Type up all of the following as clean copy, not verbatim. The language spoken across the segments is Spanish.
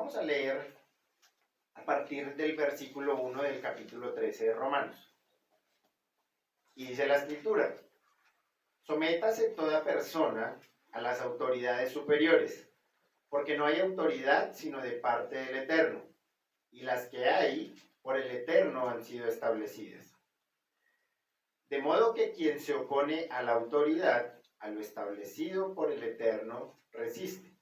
Vamos a leer a partir del versículo 1 del capítulo 13 de Romanos. Y dice la Escritura: sométase toda persona a las autoridades superiores, porque no hay autoridad sino de parte del Eterno, y las que hay por el Eterno han sido establecidas. De modo que quien se opone a la autoridad, a lo establecido por el Eterno, resiste,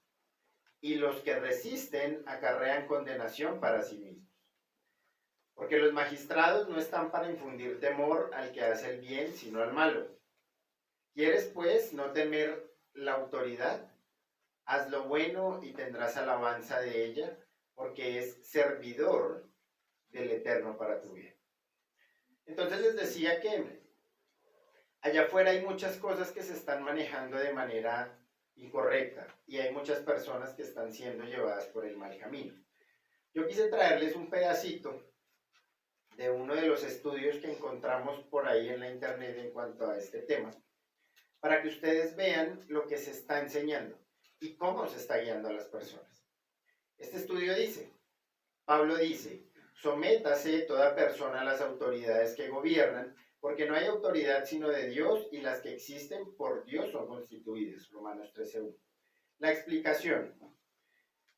y los que resisten acarrean condenación para sí mismos. Porque los magistrados no están para infundir temor al que hace el bien, sino al malo. ¿Quieres, pues, no temer la autoridad? Haz lo bueno y tendrás alabanza de ella, porque es servidor del Eterno para tu bien. Entonces les decía que allá afuera hay muchas cosas que se están manejando de manera incorrecta y hay muchas personas que están siendo llevadas por el mal camino. Yo quise traerles un pedacito de uno de los estudios que encontramos por ahí en la internet en cuanto a este tema, para que ustedes vean lo que se está enseñando y cómo se está guiando a las personas. Este estudio dice, Pablo dice: sométase toda persona a las autoridades que gobiernan, porque no hay autoridad sino de Dios, y las que existen por Dios son constituidas. Romanos 13:1. La explicación: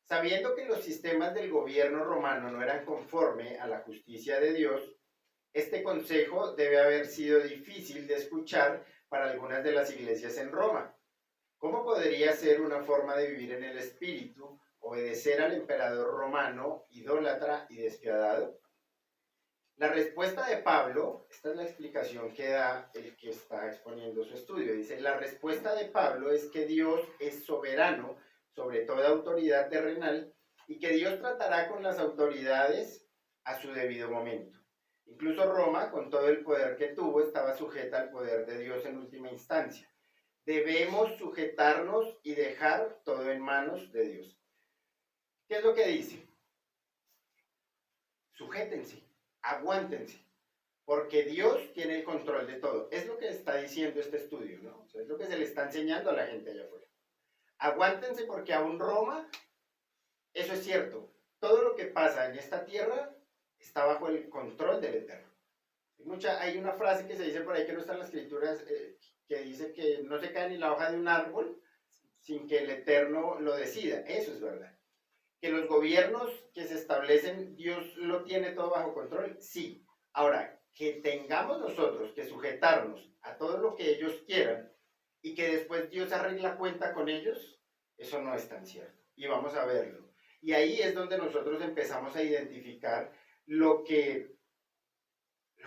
sabiendo que los sistemas del gobierno romano no eran conforme a la justicia de Dios, este consejo debe haber sido difícil de escuchar para algunas de las iglesias en Roma. ¿Cómo podría ser una forma de vivir en el espíritu obedecer al emperador romano, idólatra y despiadado? La respuesta de Pablo, esta es la explicación que da el que está exponiendo su estudio, dice: la respuesta de Pablo es que Dios es soberano sobre toda autoridad terrenal y que Dios tratará con las autoridades a su debido momento. Incluso Roma, con todo el poder que tuvo, estaba sujeta al poder de Dios en última instancia. Debemos sujetarnos y dejar todo en manos de Dios. ¿Qué es lo que dice? Sujétense, aguántense, porque Dios tiene el control de todo. Es lo que está diciendo este estudio, ¿no? O sea, es lo que se le está enseñando a la gente allá afuera. Aguántense, porque aún Roma, eso es cierto, todo lo que pasa en esta tierra está bajo el control del Eterno. Hay una frase que se dice por ahí que no está en las escrituras, que dice que no se cae ni la hoja de un árbol sin que el Eterno lo decida. Eso es verdad. Que los gobiernos que se establecen, Dios lo tiene todo bajo control, sí. Ahora, que tengamos nosotros que sujetarnos a todo lo que ellos quieran y que después Dios arregla cuenta con ellos, eso no es tan cierto. Y vamos a verlo. Y ahí es donde nosotros empezamos a identificar lo que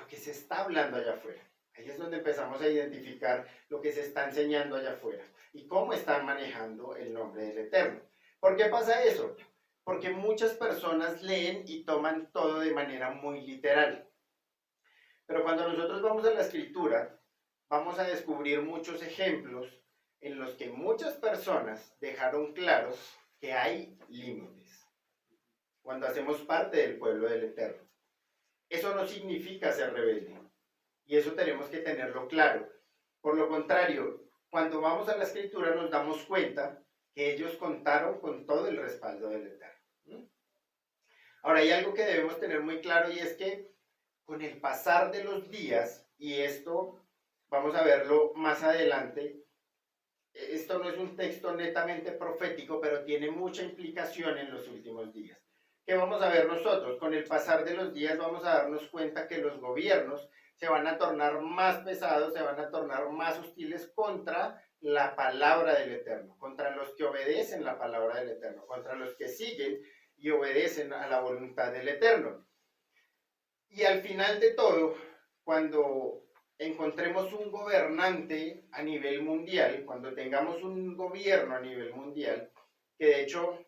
se está hablando allá afuera. Ahí es donde empezamos a identificar lo que se está enseñando allá afuera y cómo están manejando el nombre del Eterno. ¿Por qué pasa eso? Porque muchas personas leen y toman todo de manera muy literal. Pero cuando nosotros vamos a la Escritura, vamos a descubrir muchos ejemplos en los que muchas personas dejaron claro que hay límites cuando hacemos parte del pueblo del Eterno. Eso no significa ser rebelde, y eso tenemos que tenerlo claro. Por lo contrario, cuando vamos a la Escritura nos damos cuenta que ellos contaron con todo el respaldo del Eterno. Ahora, hay algo que debemos tener muy claro, y es que con el pasar de los días, y esto vamos a verlo más adelante, esto no es un texto netamente profético, pero tiene mucha implicación en los últimos días. ¿Qué vamos a ver nosotros? Con el pasar de los días vamos a darnos cuenta que los gobiernos se van a tornar más pesados, se van a tornar más hostiles contra la palabra del Eterno, contra los que obedecen la palabra del Eterno, contra los que siguen y obedecen a la voluntad del Eterno. Y al final de todo, cuando encontremos un gobernante a nivel mundial, cuando tengamos un gobierno a nivel mundial, que de hecho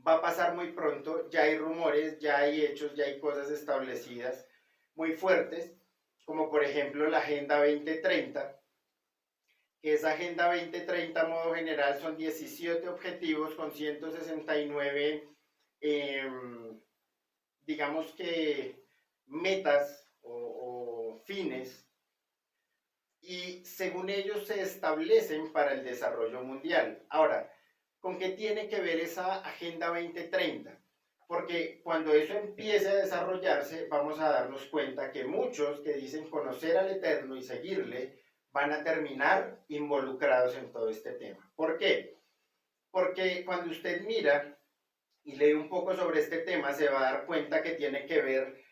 va a pasar muy pronto, ya hay rumores, ya hay hechos, ya hay cosas establecidas muy fuertes, como por ejemplo la Agenda 2030, que esa Agenda 2030 a modo general son 17 objetivos con 169, digamos que metas o fines, y según ellos se establecen para el desarrollo mundial. Ahora, ¿con qué tiene que ver esa Agenda 2030? Porque cuando eso empiece a desarrollarse, vamos a darnos cuenta que muchos que dicen conocer al Eterno y seguirle, van a terminar involucrados en todo este tema. ¿Por qué? Porque cuando usted mira y lee un poco sobre este tema, se va a dar cuenta que tiene que ver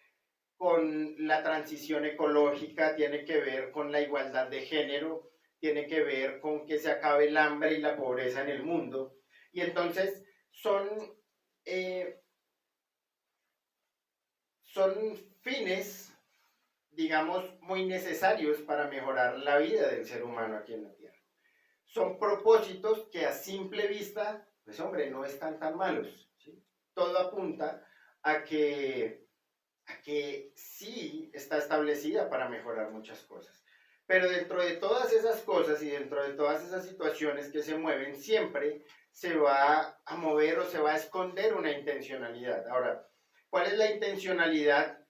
con la transición ecológica, tiene que ver con la igualdad de género, tiene que ver con que se acabe el hambre y la pobreza en el mundo. Y entonces son, eh, son fines, digamos, muy necesarios para mejorar la vida del ser humano aquí en la Tierra. Son propósitos que a simple vista, pues hombre, no están tan malos, ¿sí? Todo apunta a que sí está establecida para mejorar muchas cosas. Pero dentro de todas esas cosas y dentro de todas esas situaciones que se mueven, siempre se va a mover o se va a esconder una intencionalidad. Ahora, ¿cuál es la intencionalidad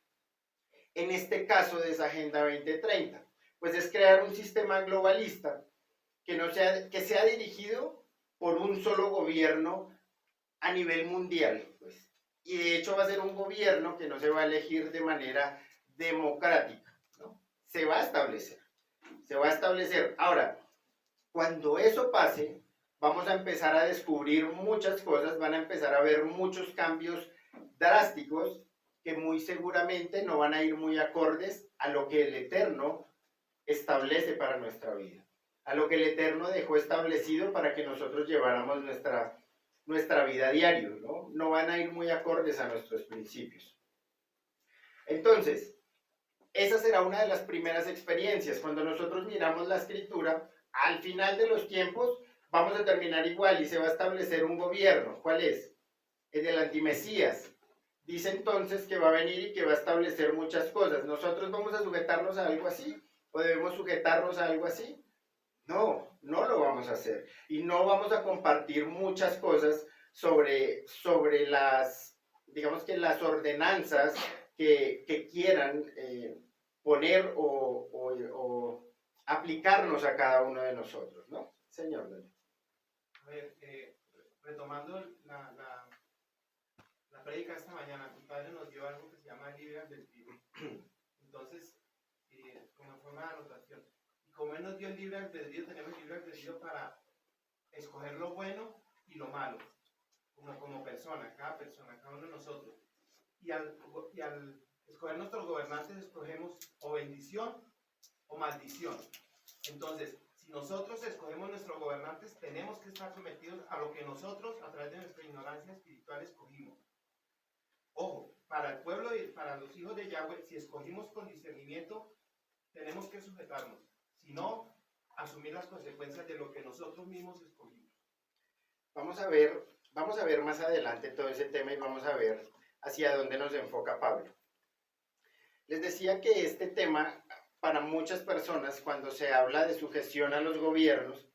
en este caso de esa Agenda 2030? Pues es crear un sistema globalista que sea dirigido por un solo gobierno a nivel mundial, pues. Y de hecho va a ser un gobierno que no se va a elegir de manera democrática, ¿no? Se va a establecer, se va a establecer. Ahora, cuando eso pase, vamos a empezar a descubrir muchas cosas, van a empezar a ver muchos cambios drásticos que muy seguramente no van a ir muy acordes a lo que el Eterno establece para nuestra vida, a lo que el Eterno dejó establecido para que nosotros lleváramos nuestra vida diaria, ¿no? No van a ir muy acordes a nuestros principios. Entonces, esa será una de las primeras experiencias. Cuando nosotros miramos la escritura, al final de los tiempos vamos a terminar igual y se va a establecer un gobierno. ¿Cuál es? El del antimesías. Dice entonces que va a venir y que va a establecer muchas cosas. ¿Nosotros vamos a sujetarnos a algo así? ¿O debemos sujetarnos a algo así? No, no lo vamos a hacer. Y no vamos a compartir muchas cosas sobre las, digamos que las ordenanzas que quieran poner o aplicarnos a cada uno de nosotros, ¿no? Señor. A ver, retomando la prédica esta mañana, mi padre nos dio algo que se llama libre albedrío. Entonces, como forma de anotación, y como él nos dio el libre albedrío, tenemos libre albedrío para escoger lo bueno y lo malo, como persona, cada uno de nosotros. Y al escoger nuestros gobernantes, escogemos o bendición o maldición. Entonces, si nosotros escogemos nuestros gobernantes, tenemos que estar sometidos a lo que nosotros, a través de nuestra ignorancia espiritual, escogimos. Ojo, para el pueblo y para los hijos de Yahweh, si escogimos con discernimiento, tenemos que sujetarnos. Si no, asumir las consecuencias de lo que nosotros mismos escogimos. Vamos a ver más adelante todo ese tema y vamos a ver hacia dónde nos enfoca Pablo. Les decía que este tema, para muchas personas, cuando se habla de sujeción a los gobiernos,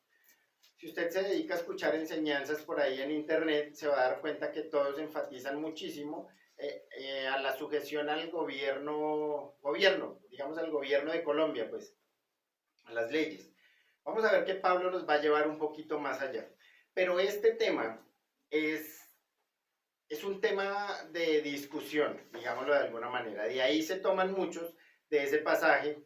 si usted se dedica a escuchar enseñanzas por ahí en internet, se va a dar cuenta que todos enfatizan muchísimo a la sujeción al gobierno, digamos al gobierno de Colombia, pues, a las leyes. Vamos a ver que Pablo nos va a llevar un poquito más allá. Pero este tema es un tema de discusión, digámoslo de alguna manera. De ahí se toman muchos de ese pasaje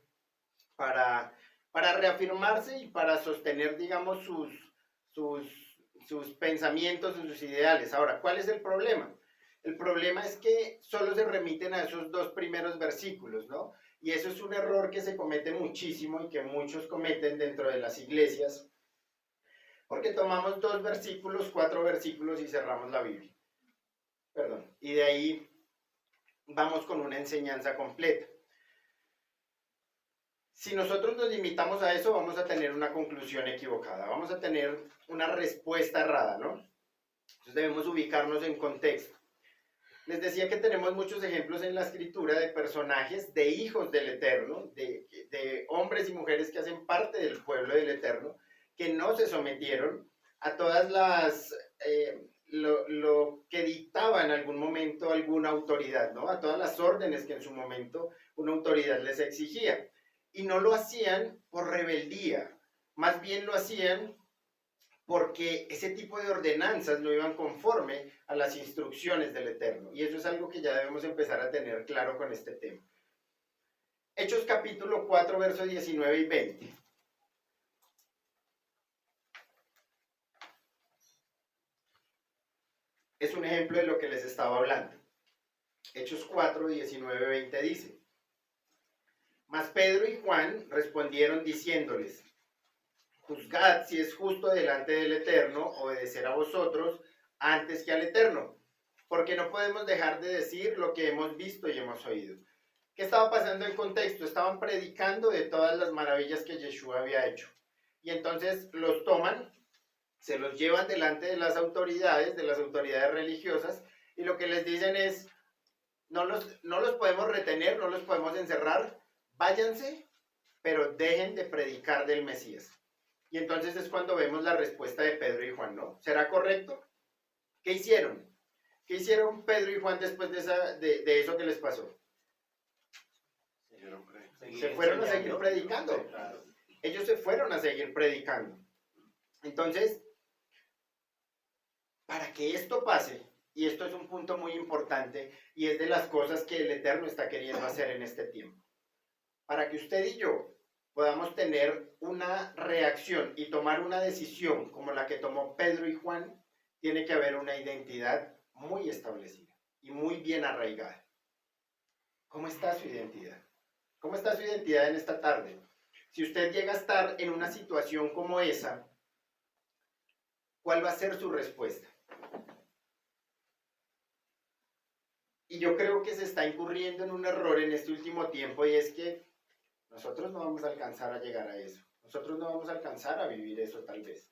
para reafirmarse y para sostener, digamos, sus pensamientos, sus ideales. Ahora, ¿cuál es el problema? El problema es que solo se remiten a esos dos primeros versículos, ¿no? Y eso es un error que se comete muchísimo y que muchos cometen dentro de las iglesias, porque tomamos 2 versículos, 4 versículos y cerramos la Biblia. Perdón. Y de ahí vamos con una enseñanza completa. Si nosotros nos limitamos a eso, vamos a tener una conclusión equivocada, vamos a tener una respuesta errada, ¿no? Entonces debemos ubicarnos en contexto. Les decía que tenemos muchos ejemplos en la escritura de personajes, de hijos del Eterno, de hombres y mujeres que hacen parte del pueblo del Eterno, que no se sometieron a todas las, lo que dictaba en algún momento alguna autoridad, ¿no? A todas las órdenes que en su momento una autoridad les exigía. Y no lo hacían por rebeldía, más bien lo hacían porque ese tipo de ordenanzas no iban conforme a las instrucciones del Eterno. Y eso es algo que ya debemos empezar a tener claro con este tema. Hechos capítulo 4, versos 19 y 20. Es un ejemplo de lo que les estaba hablando. Hechos 4, 19, 20 dice: Mas Pedro y Juan respondieron diciéndoles: Juzgad si es justo delante del Eterno obedecer a vosotros antes que al Eterno, porque no podemos dejar de decir lo que hemos visto y hemos oído. ¿Qué estaba pasando en contexto? Estaban predicando de todas las maravillas que Yeshua había hecho. Y entonces los toman, se los llevan delante de las autoridades religiosas, y lo que les dicen es: no los podemos retener, no los podemos encerrar, váyanse, pero dejen de predicar del Mesías. Y entonces es cuando vemos la respuesta de Pedro y Juan, ¿no? ¿Será correcto? ¿Qué hicieron? ¿Qué hicieron Pedro y Juan después de eso que les pasó? Se fueron a seguir predicando. Ellos se fueron a seguir predicando. Entonces, para que esto pase, y esto es un punto muy importante, y es de las cosas que el Eterno está queriendo hacer en este tiempo, para que usted y yo podamos tener una reacción y tomar una decisión como la que tomó Pedro y Juan, tiene que haber una identidad muy establecida y muy bien arraigada. ¿Cómo está su identidad? ¿Cómo está su identidad en esta tarde? Si usted llega a estar en una situación como esa, ¿cuál va a ser su respuesta? Y yo creo que se está incurriendo en un error en este último tiempo, y es que nosotros no vamos a alcanzar a llegar a eso. Nosotros no vamos a alcanzar a vivir eso tal vez.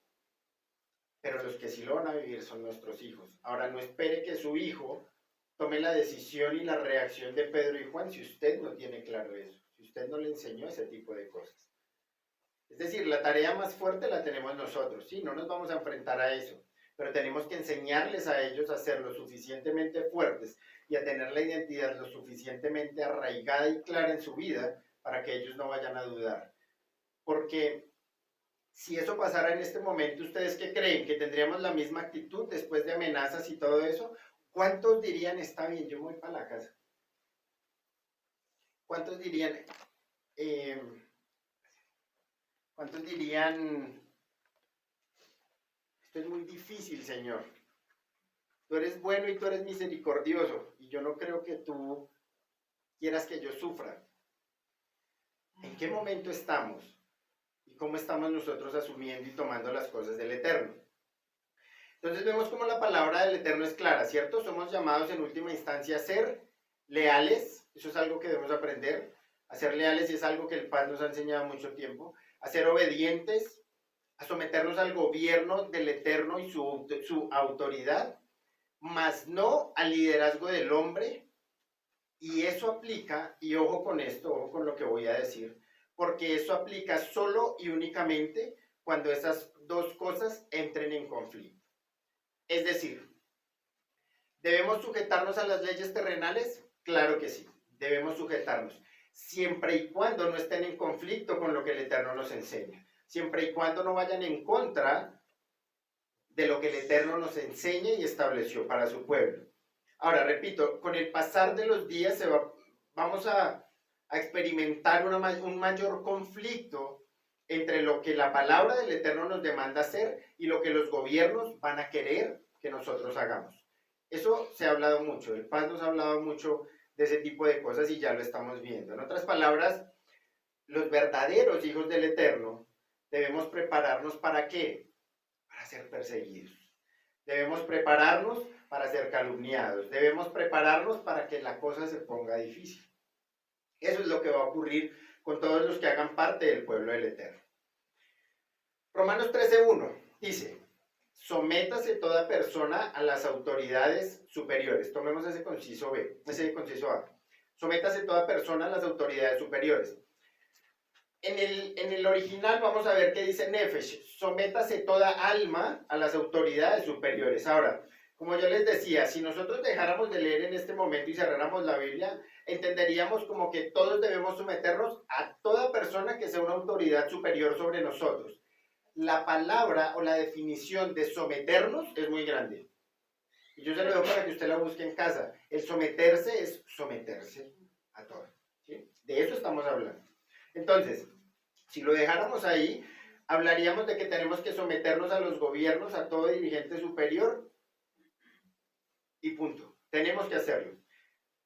Pero los que sí lo van a vivir son nuestros hijos. Ahora, no espere que su hijo tome la decisión y la reacción de Pedro y Juan si usted no tiene claro eso, si usted no le enseñó ese tipo de cosas. Es decir, la tarea más fuerte la tenemos nosotros. Sí, no nos vamos a enfrentar a eso, pero tenemos que enseñarles a ellos a ser lo suficientemente fuertes y a tener la identidad lo suficientemente arraigada y clara en su vida para que ellos no vayan a dudar. Porque si eso pasara en este momento, ¿ustedes qué creen? ¿Que tendríamos la misma actitud después de amenazas y todo eso? ¿Cuántos dirían: está bien, yo me voy para la casa? ¿Cuántos dirían, esto es muy difícil, Señor? Tú eres bueno y tú eres misericordioso, y yo no creo que tú quieras que yo sufra. ¿En qué momento estamos? ¿Y cómo estamos nosotros asumiendo y tomando las cosas del Eterno? Entonces vemos cómo la palabra del Eterno es clara, ¿cierto? Somos llamados en última instancia a ser leales. Eso es algo que debemos aprender. A ser leales, y es algo que el Paz nos ha enseñado mucho tiempo. A ser obedientes, a someternos al gobierno del Eterno y su autoridad, mas no al liderazgo del hombre. Y eso aplica, y ojo con esto, ojo con lo que voy a decir, porque eso aplica solo y únicamente cuando esas dos cosas entren en conflicto. Es decir, ¿debemos sujetarnos a las leyes terrenales? Claro que sí, debemos sujetarnos, siempre y cuando no estén en conflicto con lo que el Eterno nos enseña, siempre y cuando no vayan en contra de lo que el Eterno nos enseña y estableció para su pueblo. Ahora, repito, con el pasar de los días vamos a experimentar un mayor conflicto entre lo que la palabra del Eterno nos demanda hacer y lo que los gobiernos van a querer que nosotros hagamos. Eso se ha hablado mucho, el Paz nos ha hablado mucho de ese tipo de cosas y ya lo estamos viendo. En otras palabras, los verdaderos hijos del Eterno debemos prepararnos ¿para qué? Para ser perseguidos. Debemos prepararnos para ser calumniados. Debemos prepararnos para que la cosa se ponga difícil. Eso es lo que va a ocurrir con todos los que hagan parte del pueblo del Eterno. Romanos 13:1 dice: sométase toda persona a las autoridades superiores. Tomemos ese conciso A. Sométase toda persona a las autoridades superiores. En el original vamos a ver que dice Nefesh: sométase toda alma a las autoridades superiores. Ahora, como yo les decía, si nosotros dejáramos de leer en este momento y cerráramos la Biblia, entenderíamos como que todos debemos someternos a toda persona que sea una autoridad superior sobre nosotros. la palabra o la definición de someternos es muy grande. Y yo se lo doy para que usted la busque en casa. El someterse es someterse a todo. ¿Sí? De eso estamos hablando. Entonces, si lo dejáramos ahí, hablaríamos de que tenemos que someternos a los gobiernos, a todo dirigente superior, y punto. Tenemos que hacerlo.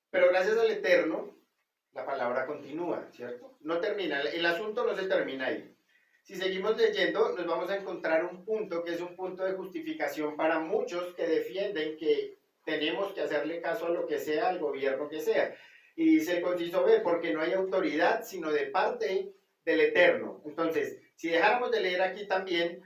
Pero gracias al Eterno, la palabra continúa, ¿cierto? No termina, el asunto no se termina ahí. Si seguimos leyendo, nos vamos a encontrar un punto que es un punto de justificación para muchos que defienden que tenemos que hacerle caso a lo que sea, al gobierno que sea. Y dice el conciso B, porque no hay autoridad sino de parte del Eterno. Entonces, si dejáramos de leer aquí también,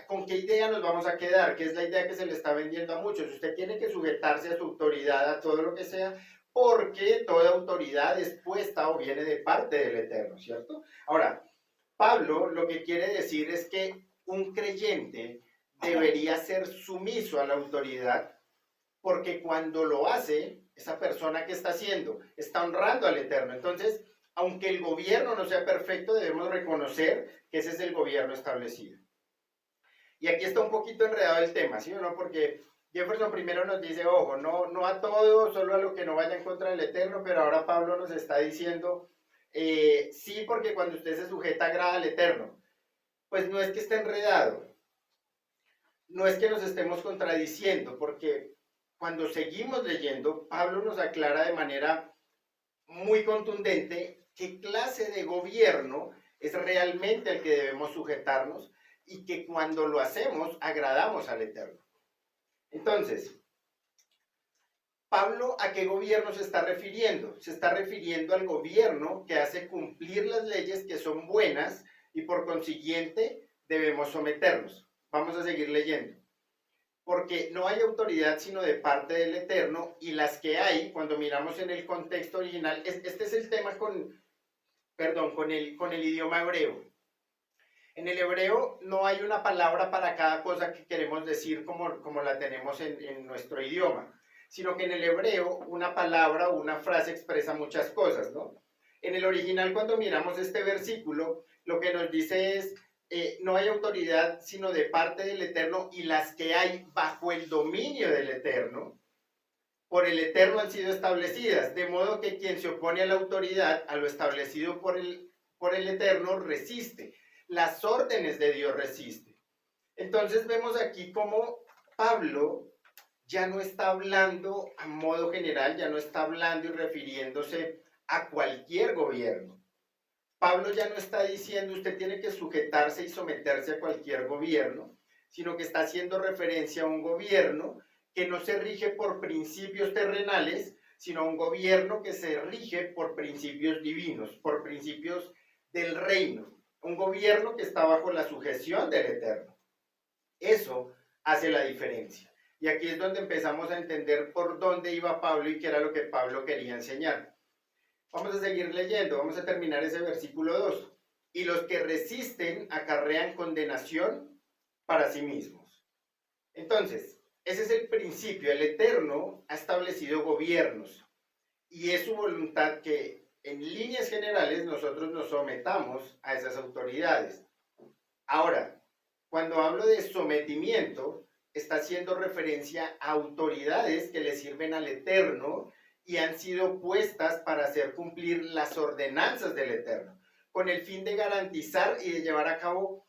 ¿con qué idea nos vamos a quedar? Que es la idea que se le está vendiendo a muchos. Usted tiene que sujetarse a su autoridad, a todo lo que sea, porque toda autoridad es puesta o viene de parte del Eterno, ¿cierto? Ahora, Pablo lo que quiere decir es que un creyente debería ser sumiso a la autoridad, porque cuando lo hace, esa persona que está haciendo, está honrando al Eterno. Entonces, aunque el gobierno no sea perfecto, debemos reconocer que ese es el gobierno establecido. Y aquí está un poquito enredado el tema, ¿sí o no? Porque Jefferson primero nos dice, ojo, no a todo, solo a lo que no vaya en contra del Eterno, pero ahora Pablo nos está diciendo, sí, porque cuando usted se sujeta agrada al Eterno. Pues no es que esté enredado, no es que nos estemos contradiciendo, porque cuando seguimos leyendo, Pablo nos aclara de manera muy contundente qué clase de gobierno es realmente el que debemos sujetarnos y que cuando lo hacemos agradamos al Eterno. Entonces, Pablo, ¿a qué gobierno se está refiriendo? Se está refiriendo al gobierno que hace cumplir las leyes que son buenas y por consiguiente debemos someternos. Vamos a seguir leyendo. Porque no hay autoridad sino de parte del Eterno, y las que hay, cuando miramos en el contexto original, este es el tema con el idioma hebreo. En el hebreo no hay una palabra para cada cosa que queremos decir como la tenemos en nuestro idioma, sino que en el hebreo una palabra o una frase expresa muchas cosas, ¿no? En el original, cuando miramos este versículo, lo que nos dice es, no hay autoridad sino de parte del Eterno, y las que hay bajo el dominio del Eterno, por el Eterno han sido establecidas, de modo que quien se opone a la autoridad, a lo establecido por el Eterno, resiste. Las órdenes de Dios resiste. Entonces vemos aquí cómo Pablo ya no está hablando a modo general, ya no está hablando y refiriéndose a cualquier gobierno. Pablo ya no está diciendo usted tiene que sujetarse y someterse a cualquier gobierno, sino que está haciendo referencia a un gobierno que no se rige por principios terrenales, sino a un gobierno que se rige por principios divinos, por principios del reino. Un gobierno que está bajo la sujeción del Eterno. Eso hace la diferencia. Y aquí es donde empezamos a entender por dónde iba Pablo y qué era lo que Pablo quería enseñar. Vamos a seguir leyendo, vamos a terminar ese versículo 2. Y los que resisten acarrean condenación para sí mismos. Entonces, ese es el principio. El Eterno ha establecido gobiernos y es su voluntad que en líneas generales nosotros nos sometamos a esas autoridades. Ahora, cuando hablo de sometimiento, está haciendo referencia a autoridades que le sirven al Eterno y han sido puestas para hacer cumplir las ordenanzas del Eterno, con el fin de garantizar y de llevar a cabo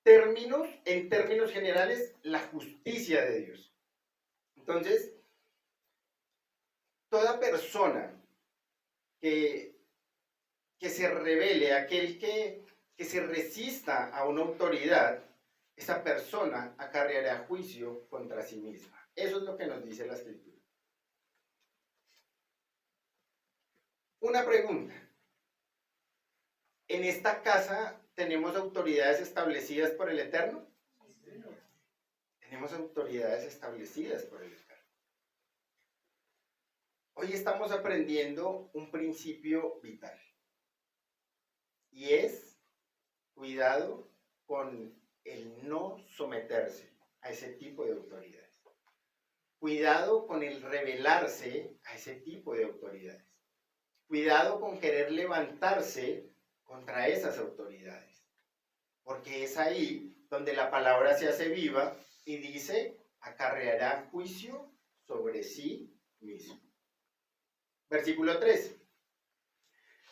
en términos generales, la justicia de Dios. Entonces, toda persona que se rebele, aquel que se resista a una autoridad, esa persona acarreará juicio contra sí misma. Eso es lo que nos dice la Escritura. Una pregunta. ¿En esta casa tenemos autoridades establecidas por el Eterno? Tenemos autoridades establecidas por el Eterno. Hoy estamos aprendiendo un principio vital. Y es cuidado con el no someterse a ese tipo de autoridades. Cuidado con el rebelarse a ese tipo de autoridades. Cuidado con querer levantarse contra esas autoridades. porque es ahí donde la palabra se hace viva y dice, acarreará juicio sobre sí mismo. Versículo 3.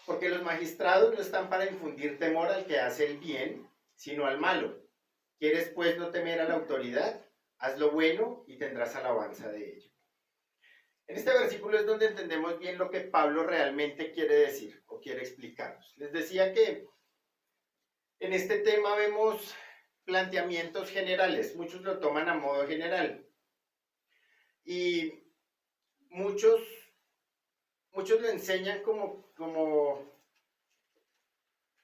Porque los magistrados no están para infundir temor al que hace el bien, sino al malo. ¿Quieres pues no temer a la autoridad? Haz lo bueno y tendrás alabanza de ello. En este versículo es donde entendemos bien lo que Pablo realmente quiere decir o quiere explicarnos. Les decía que en este tema vemos planteamientos generales, muchos lo toman a modo general y muchos lo enseñan como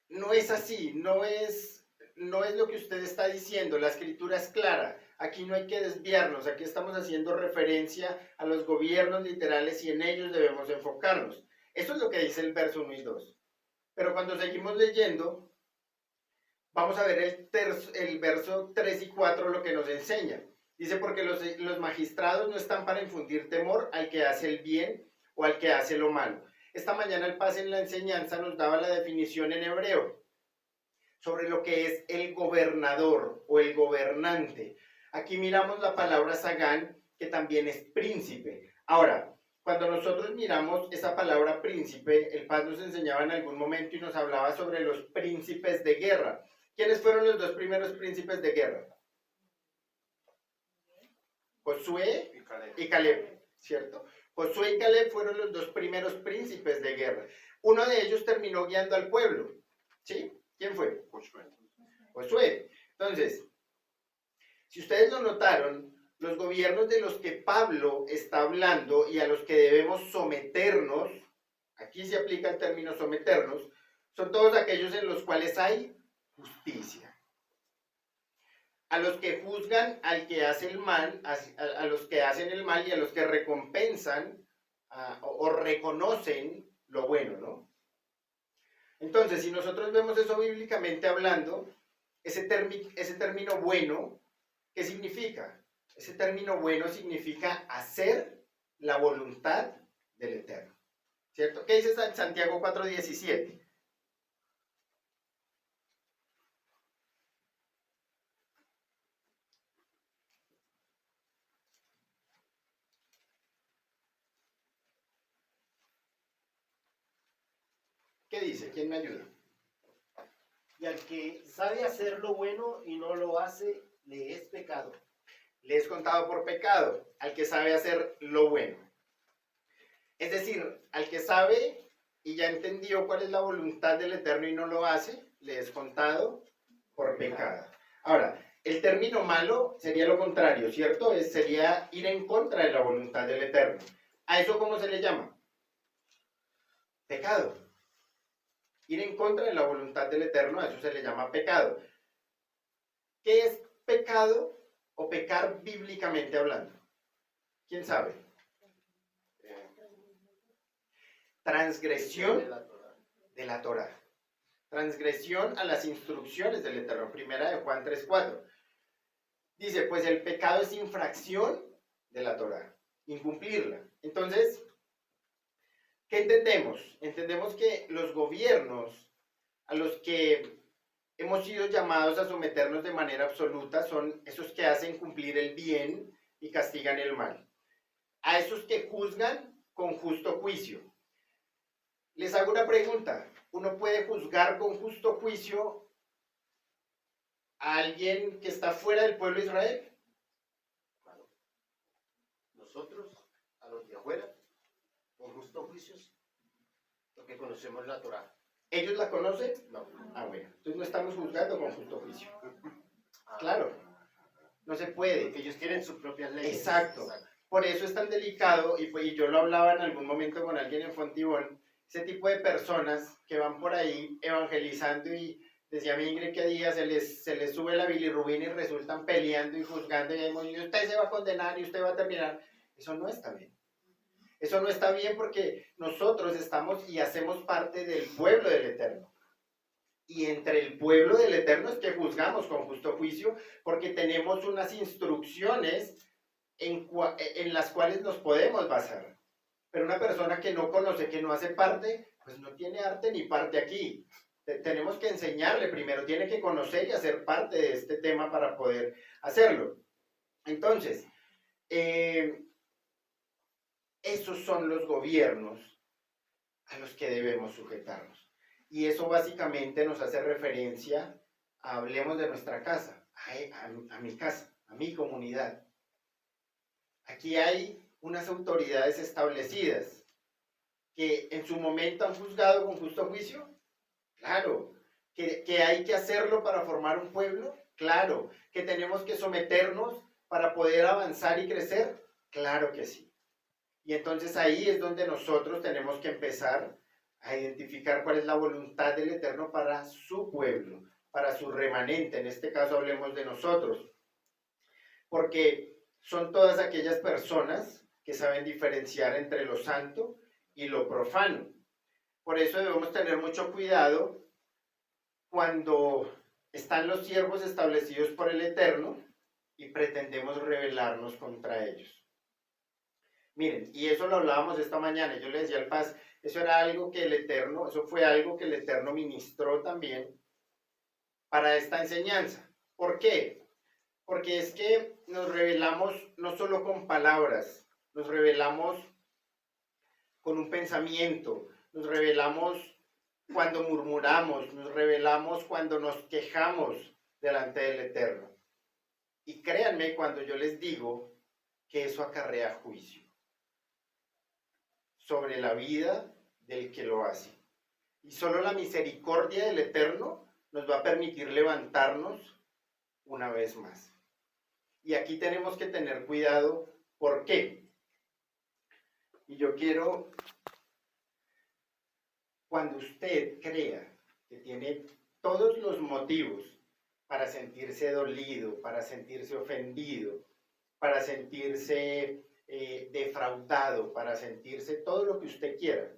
no es así, no es lo que usted está diciendo, la escritura es clara, aquí no hay que desviarnos, aquí estamos haciendo referencia a los gobiernos literales y en ellos debemos enfocarnos. Eso es lo que dice el verso 1 y 2. Pero cuando seguimos leyendo, vamos a ver el verso 3 y 4 lo que nos enseña. Dice, porque los magistrados no están para infundir temor al que hace el bien o al que hace lo malo. Esta mañana el pase en la enseñanza nos daba la definición en hebreo sobre lo que es el gobernador o el gobernante. Aquí miramos la palabra sagán, que también es príncipe. Ahora, cuando nosotros miramos esa palabra príncipe, el paz nos enseñaba en algún momento y nos hablaba sobre los príncipes de guerra. ¿Quiénes fueron los dos primeros príncipes de guerra? Josué y Caleb, ¿cierto? Josué y Caleb fueron los dos primeros príncipes de guerra. Uno de ellos terminó guiando al pueblo, ¿sí? ¿Quién fue? Josué. Entonces, si ustedes lo notaron, los gobiernos de los que Pablo está hablando y a los que debemos someternos, aquí se aplica el término someternos, son todos aquellos en los cuales hay justicia. A los que juzgan al que hace el mal, a los que hacen el mal y a los que recompensan o reconocen lo bueno, ¿no? Entonces, si nosotros vemos eso bíblicamente hablando, ese término bueno, ¿qué significa? Ese término bueno significa hacer la voluntad del Eterno, ¿cierto? ¿Qué dice Santiago 4:17? ¿Qué dice? ¿Quién me ayuda? Y al que sabe hacer lo bueno y no lo hace, le es pecado. Le es contado por pecado al que sabe hacer lo bueno. Es decir, al que sabe y ya entendió cuál es la voluntad del Eterno y no lo hace, le es contado por pecado. Ahora, el término malo sería lo contrario, ¿cierto? Sería ir en contra de la voluntad del Eterno. ¿A eso cómo se le llama? Pecado. Ir en contra de la voluntad del Eterno, a eso se le llama pecado. ¿Qué es pecado o pecar bíblicamente hablando? ¿Quién sabe? Transgresión de la Torá. Transgresión a las instrucciones del Eterno. Primera de Juan 3:4. Dice, pues el pecado es infracción de la Torá, incumplirla. Entonces, ¿qué entendemos? Entendemos que los gobiernos a los que hemos sido llamados a someternos de manera absoluta son esos que hacen cumplir el bien y castigan el mal. A esos que juzgan con justo juicio. Les hago una pregunta. ¿Uno puede juzgar con justo juicio a alguien que está fuera del pueblo de Israel? Claro. Nosotros, a los de afuera, con justos juicios, porque conocemos la Torá. ¿Ellos la conocen? No. Ah, bueno. Entonces no estamos juzgando con justo juicio. Claro. No se puede. Porque ellos tienen sus propias leyes. Exacto. Por eso es tan delicado, y yo lo hablaba en algún momento con alguien en Fontibón, ese tipo de personas que van por ahí evangelizando y decía mi Ingrid que día se les sube la bilirrubina y resultan peleando y juzgando y usted se va a condenar y usted va a terminar. Eso no está bien. Eso no está bien porque nosotros estamos y hacemos parte del pueblo del Eterno. Y entre el pueblo del Eterno es que juzgamos con justo juicio porque tenemos unas instrucciones en las cuales nos podemos basar. Pero una persona que no conoce, que no hace parte, pues no tiene arte ni parte aquí. Tenemos que enseñarle primero, tiene que conocer y hacer parte de este tema para poder hacerlo. Entonces, esos son los gobiernos a los que debemos sujetarnos. Y eso básicamente nos hace referencia, hablemos de nuestra casa, a mi casa, a mi comunidad. Aquí hay unas autoridades establecidas que en su momento han juzgado con justo juicio. Claro. Que hay que hacerlo para formar un pueblo. Claro. Que tenemos que someternos para poder avanzar y crecer. Claro que sí. Y entonces ahí es donde nosotros tenemos que empezar a identificar cuál es la voluntad del Eterno para su pueblo, para su remanente. En este caso hablemos de nosotros. Porque son todas aquellas personas que saben diferenciar entre lo santo y lo profano. Por eso debemos tener mucho cuidado cuando están los siervos establecidos por el Eterno y pretendemos rebelarnos contra ellos. Miren, y eso lo hablábamos esta mañana, yo le decía al Paz, eso era algo que el Eterno, eso fue algo que el Eterno ministró también para esta enseñanza. ¿Por qué? Porque es que nos rebelamos no solo con palabras, nos rebelamos con un pensamiento, nos rebelamos cuando murmuramos, nos rebelamos cuando nos quejamos delante del Eterno. Y créanme cuando yo les digo que eso acarrea juicio sobre la vida del que lo hace. Y solo la misericordia del Eterno nos va a permitir levantarnos una vez más. Y aquí tenemos que tener cuidado. ¿Por qué? Y yo quiero, cuando usted crea que tiene todos los motivos para sentirse dolido, para sentirse ofendido, para sentirse defraudado, para sentirse todo lo que usted quiera,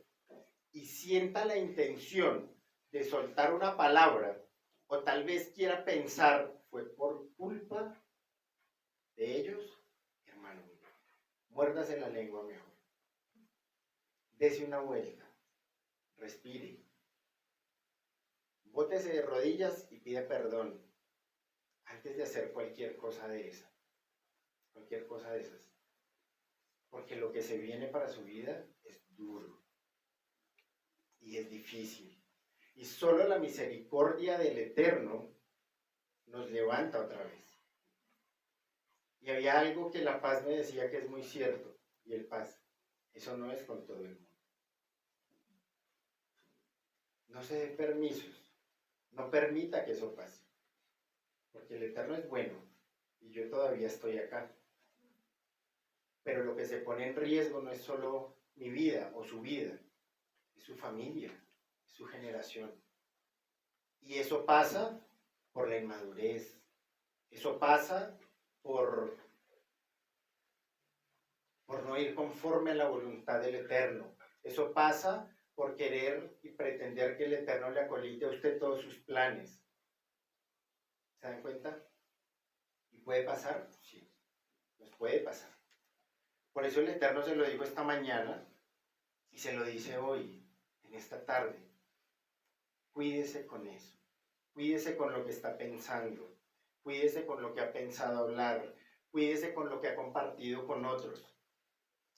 y sienta la intención de soltar una palabra, o tal vez quiera pensar, fue por culpa de ellos, hermano mío, muérdase la lengua mejor, dese una vuelta, respire, bótese de rodillas y pide perdón antes de hacer cualquier cosa de esas. Porque lo que se viene para su vida es duro y es difícil. Y solo la misericordia del Eterno nos levanta otra vez. Y había algo que la Paz me decía que es muy cierto, y el Paz, eso no es con todo el mundo. No se dé permisos, no permita que eso pase, porque el Eterno es bueno, y yo todavía estoy acá. Pero lo que se pone en riesgo no es solo mi vida o su vida, es su familia, es su generación. Y eso pasa por la inmadurez, eso pasa por no ir conforme a la voluntad del Eterno. Eso pasa por querer y pretender que el Eterno le acolite a usted todos sus planes. ¿Se dan cuenta? ¿Y puede pasar? Sí, nos puede pasar. Por eso el Eterno se lo dijo esta mañana y se lo dice hoy, en esta tarde. Cuídese con eso. Cuídese con lo que está pensando. Cuídese con lo que ha pensado hablar. Cuídese con lo que ha compartido con otros.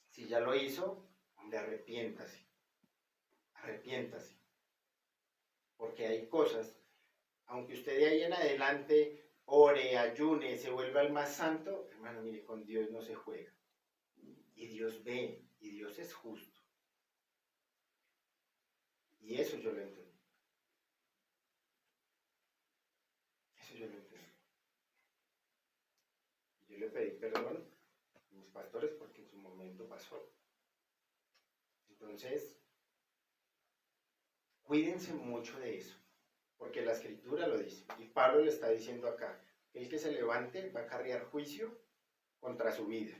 Si ya lo hizo, hombre, arrepiéntase. Arrepiéntase. Porque hay cosas, aunque usted de ahí en adelante ore, ayune, se vuelva el más santo, hermano, mire, con Dios no se juega. Y Dios ve, y Dios es justo. Y eso yo lo entendí. Eso yo lo entendí. Y yo le pedí perdón a mis pastores porque en su momento pasó. Entonces, cuídense mucho de eso, porque la Escritura lo dice. Y Pablo le está diciendo acá, el que se levante va a acarrear juicio contra su vida.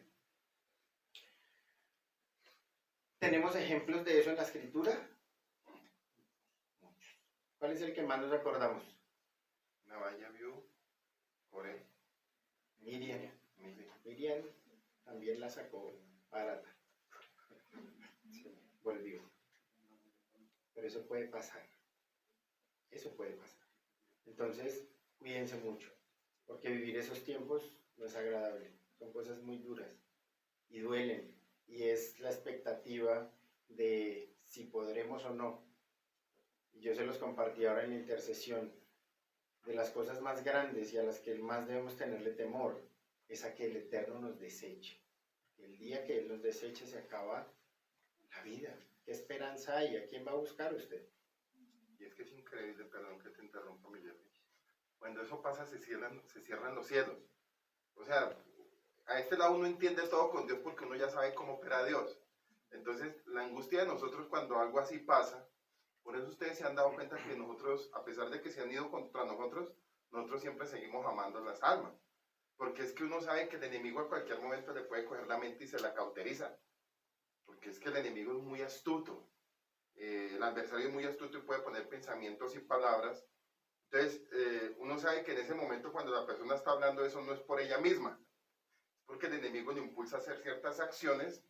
¿Tenemos ejemplos de eso en la Escritura? Muchos. ¿Cuál es el que más nos acordamos? Navalla vio, Coré. Miriam también la sacó barata. Sí, volvió. Pero eso puede pasar. Eso puede pasar. Entonces, cuídense mucho, porque vivir esos tiempos no es agradable. Son cosas muy duras y duelen. Y es la expectativa de si podremos o no. Y yo se los compartí ahora en la intercesión. De las cosas más grandes y a las que más debemos tenerle temor es a que el Eterno nos deseche. El día que Él nos deseche se acaba la vida. ¿Qué esperanza hay? ¿A quién va a buscar usted? Y es que es increíble, perdón que te interrumpa, Miguel. Cuando eso pasa se cierran los cielos. O sea, a este lado uno entiende todo con Dios porque uno ya sabe cómo opera Dios. Entonces, la angustia de nosotros cuando algo así pasa, por eso ustedes se han dado cuenta que nosotros, a pesar de que se han ido contra nosotros, nosotros siempre seguimos amando las almas. Porque es que uno sabe que el enemigo a cualquier momento le puede coger la mente y se la cauteriza. Porque es que el enemigo es muy astuto. El adversario es muy astuto y puede poner pensamientos y palabras. Entonces, uno sabe que en ese momento cuando la persona está hablando eso no es por ella misma. Es porque el enemigo le impulsa a hacer ciertas acciones,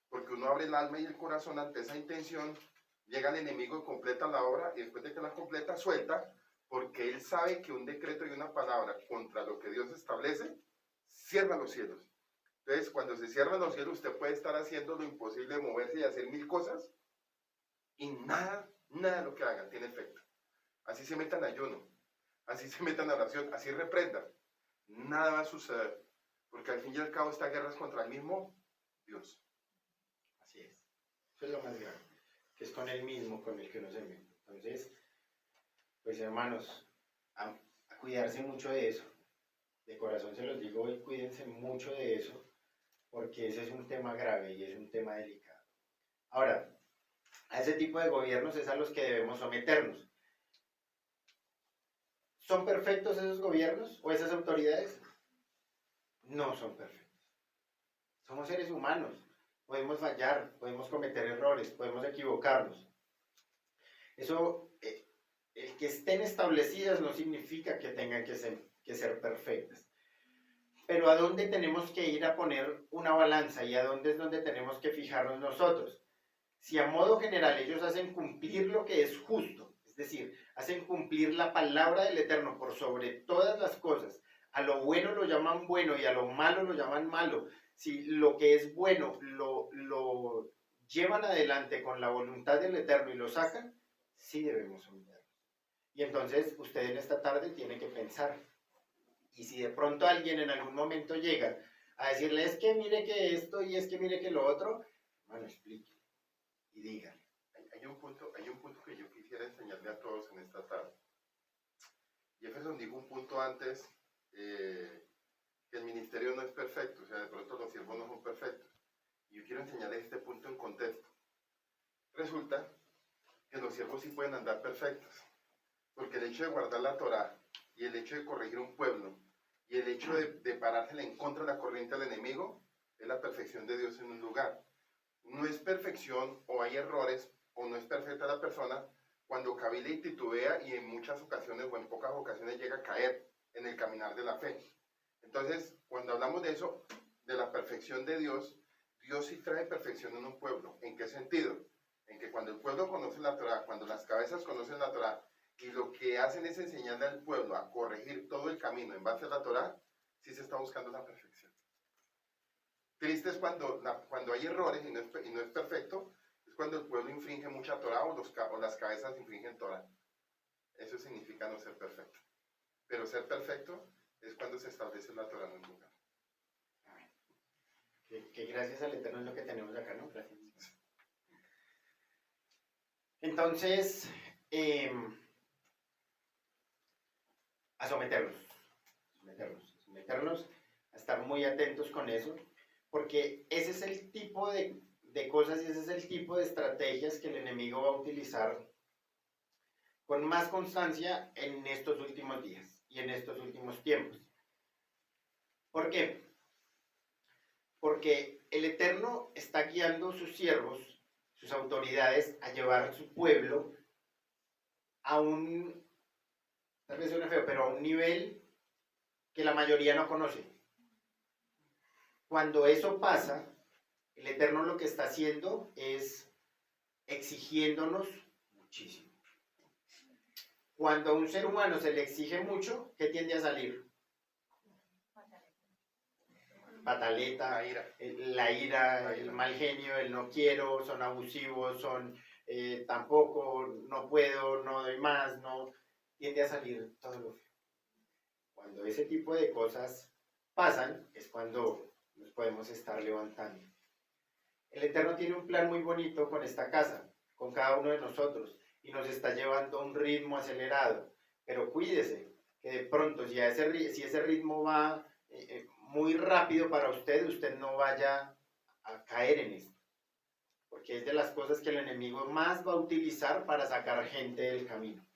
porque uno abre el alma y el corazón ante esa intención. Llega el enemigo y completa la obra, y después de que la completa, suelta, porque él sabe que un decreto y una palabra contra lo que Dios establece, cierra los cielos. Entonces, cuando se cierran los cielos, usted puede estar haciendo lo imposible de moverse y hacer mil cosas, y nada de lo que hagan tiene efecto. Así se metan en ayuno, así se metan en oración, así reprendan. Nada va a suceder, porque al fin y al cabo esta guerra es contra el mismo Dios. Así es. Eso es lo más grave, que es con Él mismo con el que uno se mete. Entonces, pues hermanos, a cuidarse mucho de eso. De corazón se los digo hoy, cuídense mucho de eso, porque ese es un tema grave y es un tema delicado. Ahora, a ese tipo de gobiernos es a los que debemos someternos. ¿Son perfectos esos gobiernos o esas autoridades? No son perfectos. Somos seres humanos. Podemos fallar, podemos cometer errores, podemos equivocarnos. Eso, el que estén establecidas no significa que tengan que ser perfectas. Pero ¿a dónde tenemos que ir a poner una balanza y a dónde es donde tenemos que fijarnos nosotros? Si a modo general ellos hacen cumplir lo que es justo, es decir, hacen cumplir la palabra del Eterno por sobre todas las cosas, a lo bueno lo llaman bueno y a lo malo lo llaman malo, si lo que es bueno lo llevan adelante con la voluntad del Eterno y lo sacan, sí debemos someternos. Y entonces usted en esta tarde tiene que pensar, y si de pronto alguien en algún momento llega a decirle, es que mire que esto y es que mire que lo otro, bueno, explique y dígale. Hay un punto que yo quisiera enseñarle a todos en esta tarde. Jefferson dijo un punto antes, que el ministerio no es perfecto, o sea, de pronto los siervos no son perfectos. Y yo quiero enseñarles este punto en contexto. Resulta que los siervos sí pueden andar perfectos, porque el hecho de guardar la Torá y el hecho de corregir un pueblo y el hecho de parársele en contra de la corriente del enemigo es la perfección de Dios en un lugar. No es perfección o hay errores o no es perfecta la persona cuando cavila y titubea y en muchas ocasiones o en pocas ocasiones llega a caer en el caminar de la fe. Entonces, cuando hablamos de eso, de la perfección de Dios, Dios sí trae perfección en un pueblo. ¿En qué sentido? En que cuando el pueblo conoce la Torá, cuando las cabezas conocen la Torá y lo que hacen es enseñarle al pueblo a corregir todo el camino en base a la Torá, sí se está buscando la perfección. Triste es cuando hay errores y no es perfecto, es cuando el pueblo infringe mucha Torá o las cabezas infringen Torá. Eso significa no ser perfecto. Pero ser perfecto es cuando se establece la Torá en un lugar. Que gracias al Eterno es lo que tenemos acá, ¿no? Gracias. Entonces, a someternos, a estar muy atentos con eso, porque ese es el tipo de cosas y ese es el tipo de estrategias que el enemigo va a utilizar con más constancia en estos últimos días y en estos últimos tiempos. ¿Por qué? Porque el Eterno está guiando a sus siervos, sus autoridades, a llevar a su pueblo a un, tal vez suene feo, pero a un nivel que la mayoría no conoce. Cuando eso pasa, el Eterno lo que está haciendo es exigiéndonos muchísimo. Cuando a un ser humano se le exige mucho, ¿qué tiende a salir? Pataleta, la ira, el mal genio, el no quiero, son abusivos, son tampoco, no puedo, no doy más, no, tiende a salir todo lo feo. Cuando ese tipo de cosas pasan, es cuando nos podemos estar levantando. El Eterno tiene un plan muy bonito con esta casa, con cada uno de nosotros, y nos está llevando a un ritmo acelerado. Pero cuídese, que de pronto si ese ritmo va muy rápido para usted, usted no vaya a caer en esto. Porque es de las cosas que el enemigo más va a utilizar para sacar gente del camino.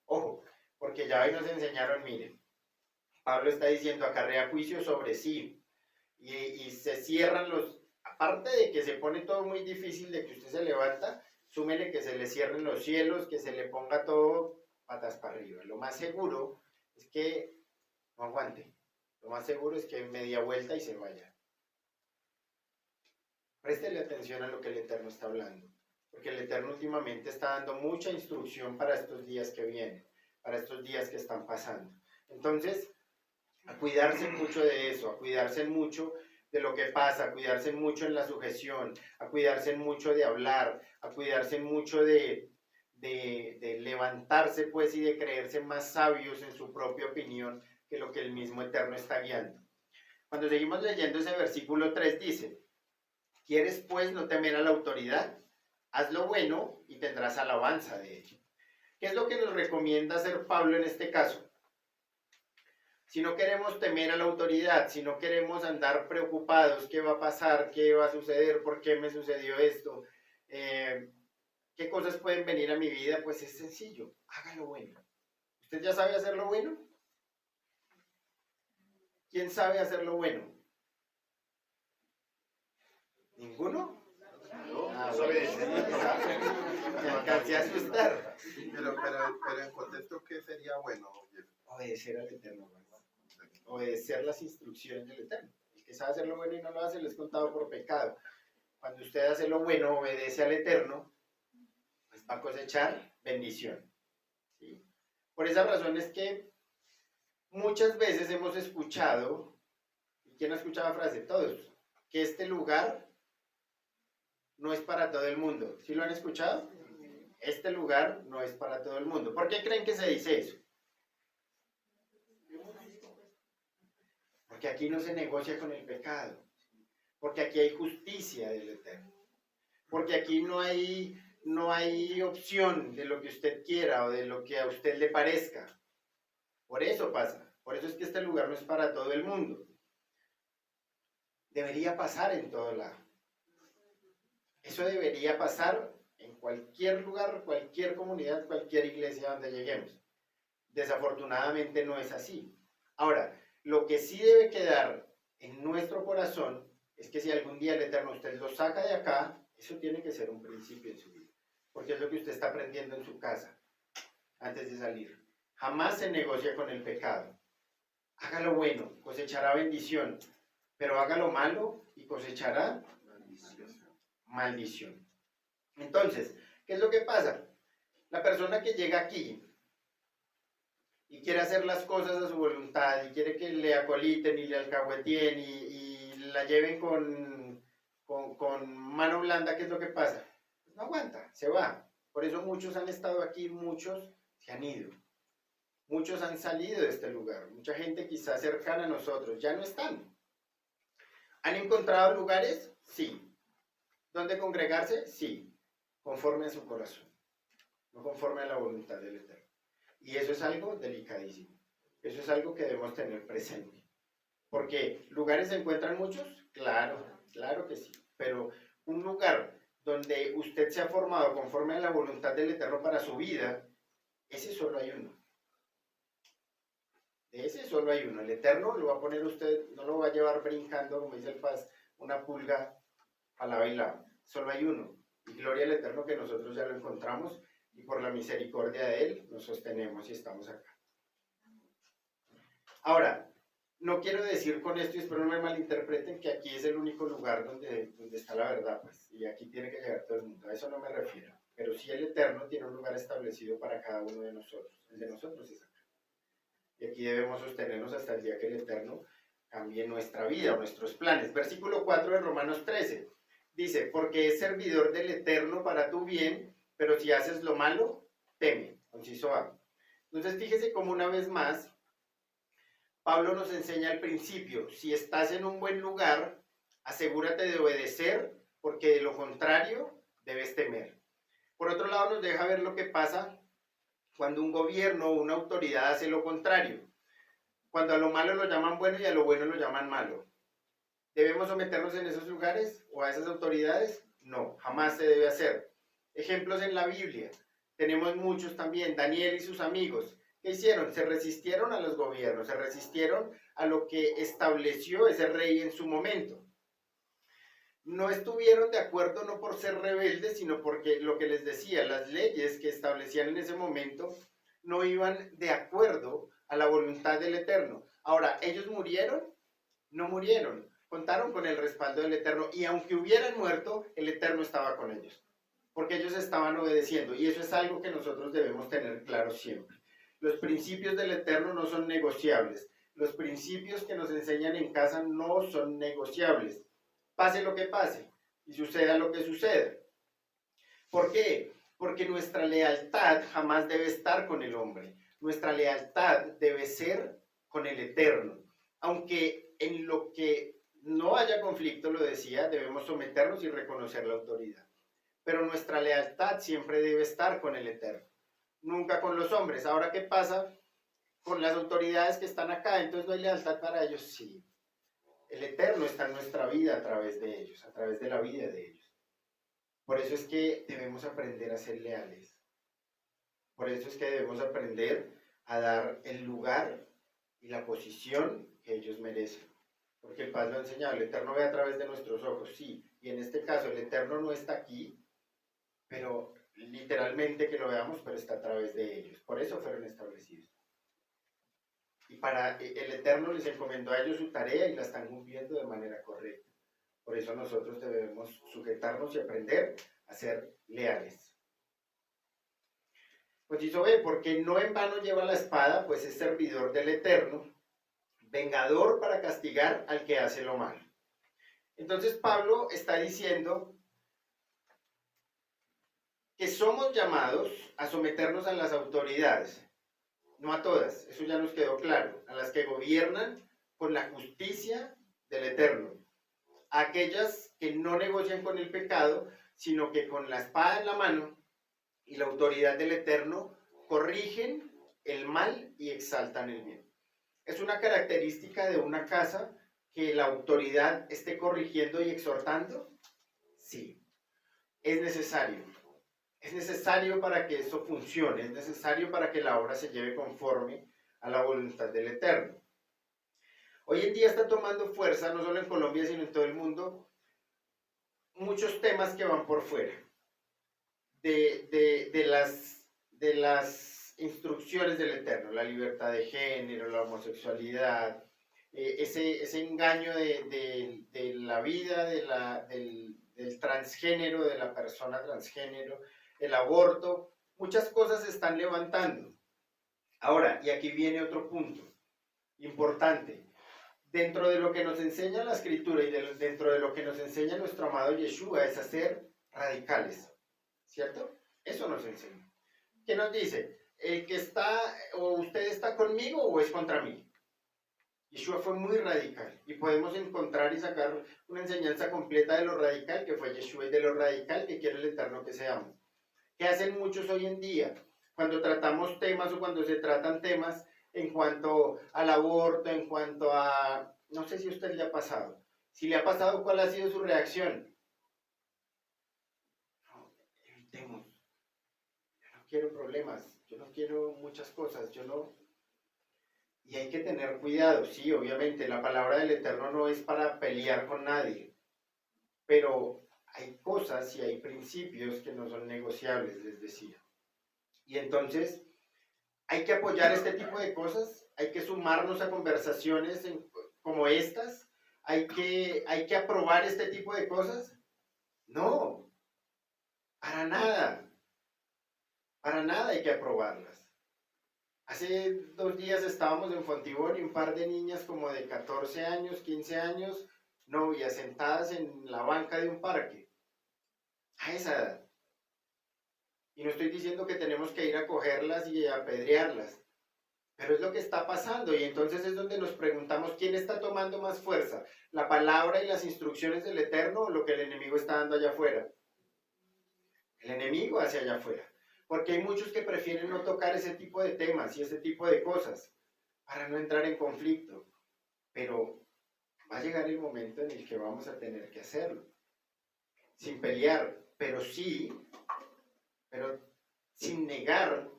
Ojo, porque ya hoy nos enseñaron, miren, Pablo está diciendo, acarrea juicio sobre sí, y se cierran aparte de que se pone todo muy difícil, de que usted se levanta, súmele que se le cierren los cielos, que se le ponga todo patas para arriba. Lo más seguro es que no aguante. Lo más seguro es que media vuelta y se vaya. Préstele atención a lo que el Eterno está hablando, porque el Eterno últimamente está dando mucha instrucción para estos días que vienen, para estos días que están pasando. Entonces, a cuidarse mucho de eso, a cuidarse mucho de lo que pasa, a cuidarse mucho en la sujeción, a cuidarse mucho de hablar, a cuidarse mucho de levantarse pues y de creerse más sabios en su propia opinión que lo que el mismo Eterno está guiando. Cuando seguimos leyendo ese versículo 3 dice, ¿quieres pues no temer a la autoridad? Haz lo bueno y tendrás alabanza de ello. ¿Qué es lo que nos recomienda hacer Pablo en este caso? Si no queremos temer a la autoridad, si no queremos andar preocupados, ¿qué va a pasar? ¿Qué va a suceder? ¿Por qué me sucedió esto? ¿Qué cosas pueden venir a mi vida? Pues es sencillo, haga lo bueno. ¿Usted ya sabe hacer lo bueno? ¿Quién sabe hacer lo bueno? ¿Ninguno? Me alcancé a asustar. Pero en contexto, ¿qué sería bueno? Obedecer al Eterno, ¿verdad? Obedecer las instrucciones del Eterno. El que sabe hacer lo bueno y no lo hace, le es contado por pecado. Cuando usted hace lo bueno, obedece al Eterno, pues va a cosechar bendición. ¿Sí? Por esa razón es que muchas veces hemos escuchado, ¿y quién ha escuchado la frase? Todos, que este lugar no es para todo el mundo. ¿Sí lo han escuchado? Este lugar no es para todo el mundo. ¿Por qué creen que se dice eso? Porque aquí no se negocia con el pecado. Porque aquí hay justicia del Eterno. Porque aquí no hay opción de lo que usted quiera o de lo que a usted le parezca. Por eso pasa. Por eso es que este lugar no es para todo el mundo. Debería pasar en todo lado. Eso debería pasar en cualquier lugar, cualquier comunidad, cualquier iglesia donde lleguemos. Desafortunadamente no es así. Ahora, lo que sí debe quedar en nuestro corazón es que si algún día el Eterno usted lo saca de acá, eso tiene que ser un principio en su vida. Porque es lo que usted está aprendiendo en su casa antes de salir. Jamás se negocia con el pecado. Haga lo bueno, cosechará bendición. Pero haga lo malo y cosechará maldición. Entonces, ¿qué es lo que pasa? La persona que llega aquí y quiere hacer las cosas a su voluntad y quiere que le acoliten y le alcahueteen y la lleven con mano blanda, ¿qué es lo que pasa? Pues no aguanta, se va. Por eso muchos han estado aquí, muchos se han ido. Muchos han salido de este lugar. Mucha gente quizás cercana a nosotros ya no están. ¿Han encontrado lugares? Sí. ¿Dónde congregarse? Sí. Conforme a su corazón. No conforme a la voluntad del Eterno. Y eso es algo delicadísimo. Eso es algo que debemos tener presente. Porque lugares se encuentran muchos, claro, claro que sí. Pero un lugar donde usted se ha formado conforme a la voluntad del Eterno para su vida, ese solo hay uno. De ese solo hay uno. El Eterno lo va a poner usted, no lo va a llevar brincando, como dice el Paz, una pulga a la baila. Solo hay uno. Y gloria al Eterno que nosotros ya lo encontramos y por la misericordia de Él nos sostenemos y estamos acá. Ahora, no quiero decir con esto, y espero no me malinterpreten, que aquí es el único lugar donde está la verdad, pues, y aquí tiene que llegar todo el mundo. A eso no me refiero. Pero pero sí el Eterno tiene un lugar establecido para cada uno de nosotros. El de nosotros es acá. Y aquí debemos sostenernos hasta el día que el Eterno cambie nuestra vida o nuestros planes. Versículo 4 de Romanos 13 dice, porque es servidor del Eterno para tu bien, pero si haces lo malo, teme. Conciso A. Entonces fíjese cómo una vez más Pablo nos enseña al principio, si estás en un buen lugar, asegúrate de obedecer, porque de lo contrario debes temer. Por otro lado, nos deja ver lo que pasa cuando un gobierno o una autoridad hace lo contrario. Cuando a lo malo lo llaman bueno y a lo bueno lo llaman malo. ¿Debemos someternos en esos lugares o a esas autoridades? No, jamás se debe hacer. Ejemplos en la Biblia. Tenemos muchos también. Daniel y sus amigos. ¿Qué hicieron? Se resistieron a los gobiernos, se resistieron a lo que estableció ese rey en su momento. No estuvieron de acuerdo no por ser rebeldes, sino porque lo que les decía, las leyes que establecían en ese momento no iban de acuerdo a la voluntad del Eterno. Ahora, ¿ellos murieron? No murieron. Contaron con el respaldo del Eterno y aunque hubieran muerto, el Eterno estaba con ellos. Porque ellos estaban obedeciendo y eso es algo que nosotros debemos tener claro siempre. Los principios del Eterno no son negociables. Los principios que nos enseñan en casa no son negociables. Pase lo que pase y suceda lo que suceda. ¿Por qué? Porque nuestra lealtad jamás debe estar con el hombre. Nuestra lealtad debe ser con el Eterno. Aunque en lo que no haya conflicto, lo decía, debemos someternos y reconocer la autoridad. Pero nuestra lealtad siempre debe estar con el Eterno, nunca con los hombres. Ahora, ¿qué pasa con las autoridades que están acá? Entonces, ¿no hay lealtad para ellos? Sí. El Eterno está en nuestra vida a través de ellos, a través de la vida de ellos. Por eso es que debemos aprender a ser leales. Por eso es que debemos aprender a dar el lugar y la posición que ellos merecen. Porque el Padre lo ha enseñado, el Eterno ve a través de nuestros ojos, sí. Y en este caso el Eterno no está aquí, pero literalmente que lo veamos, pero está a través de ellos. Por eso fueron establecidos. Y para el Eterno les encomendó a ellos su tarea y la están cumpliendo de manera correcta. Por eso nosotros debemos sujetarnos y aprender a ser leales. Pues hizo B, porque no en vano lleva la espada, pues es servidor del Eterno, vengador para castigar al que hace lo malo. Entonces Pablo está diciendo que somos llamados a someternos a las autoridades. No a todas, eso ya nos quedó claro, a las que gobiernan con la justicia del Eterno, a aquellas que no negocian con el pecado, sino que con la espada en la mano y la autoridad del Eterno corrigen el mal y exaltan el bien. ¿Es una característica de una casa que la autoridad esté corrigiendo y exhortando? Sí, es necesario. Es necesario para que eso funcione, es necesario para que la obra se lleve conforme a la voluntad del Eterno. Hoy en día está tomando fuerza, no solo en Colombia, sino en todo el mundo, muchos temas que van por fuera de las instrucciones del Eterno, la libertad de género, la homosexualidad, ese engaño de la vida, del transgénero, de la persona transgénero, el aborto, muchas cosas se están levantando. Ahora, y aquí viene otro punto importante. Dentro de lo que nos enseña la Escritura y dentro de lo que nos enseña nuestro amado Yeshua es a ser radicales, ¿cierto? Eso nos enseña. ¿Qué nos dice? El que está, o usted está conmigo o es contra mí. Yeshua fue muy radical y podemos encontrar y sacar una enseñanza completa de lo radical que fue Yeshua y de lo radical que quiere el Eterno que seamos. ¿Qué hacen muchos hoy en día? Cuando tratamos temas o cuando se tratan temas en cuanto al aborto, en cuanto a... No sé si a usted le ha pasado. Si le ha pasado, ¿cuál ha sido su reacción? No, evitemos. Yo no quiero problemas, yo no quiero muchas cosas, yo no... Y hay que tener cuidado, sí, obviamente, la palabra del Eterno no es para pelear con nadie, pero hay cosas y hay principios que no son negociables, les decía. Y entonces, hay que apoyar este tipo de cosas, hay que sumarnos a conversaciones como estas, hay que aprobar este tipo de cosas. No, para nada. Para nada hay que aprobarlas. Hace 2 días estábamos en Fontibón y un par de niñas como de 14 años, 15 años, novias, sentadas en la banca de un parque. A esa edad. Y no estoy diciendo que tenemos que ir a cogerlas y a apedrearlas, pero es lo que está pasando y entonces es donde nos preguntamos quién está tomando más fuerza, la palabra y las instrucciones del Eterno o lo que el enemigo está dando allá afuera. El enemigo hacia allá afuera. Porque hay muchos que prefieren no tocar ese tipo de temas y ese tipo de cosas para no entrar en conflicto. Pero va a llegar el momento en el que vamos a tener que hacerlo. Sin pelear, pero sin negar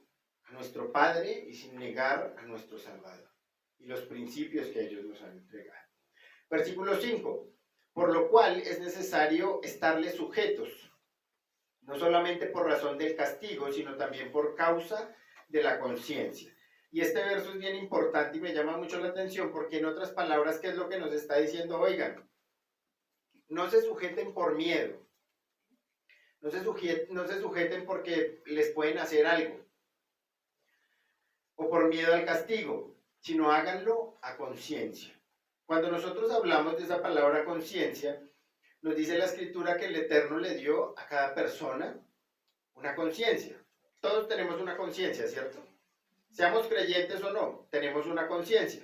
a nuestro Padre y sin negar a nuestro Salvador y los principios que ellos nos han entregado. Versículo 5. Por lo cual es necesario estarles sujetos, no solamente por razón del castigo, sino también por causa de la conciencia. Y este verso es bien importante y me llama mucho la atención porque en otras palabras, ¿qué es lo que nos está diciendo? Oigan, no se sujeten por miedo, no se sujeten porque les pueden hacer algo o por miedo al castigo, sino háganlo a conciencia. Cuando nosotros hablamos de esa palabra conciencia, nos dice la Escritura que el Eterno le dio a cada persona una conciencia. Todos tenemos una conciencia, ¿cierto? Seamos creyentes o no, tenemos una conciencia.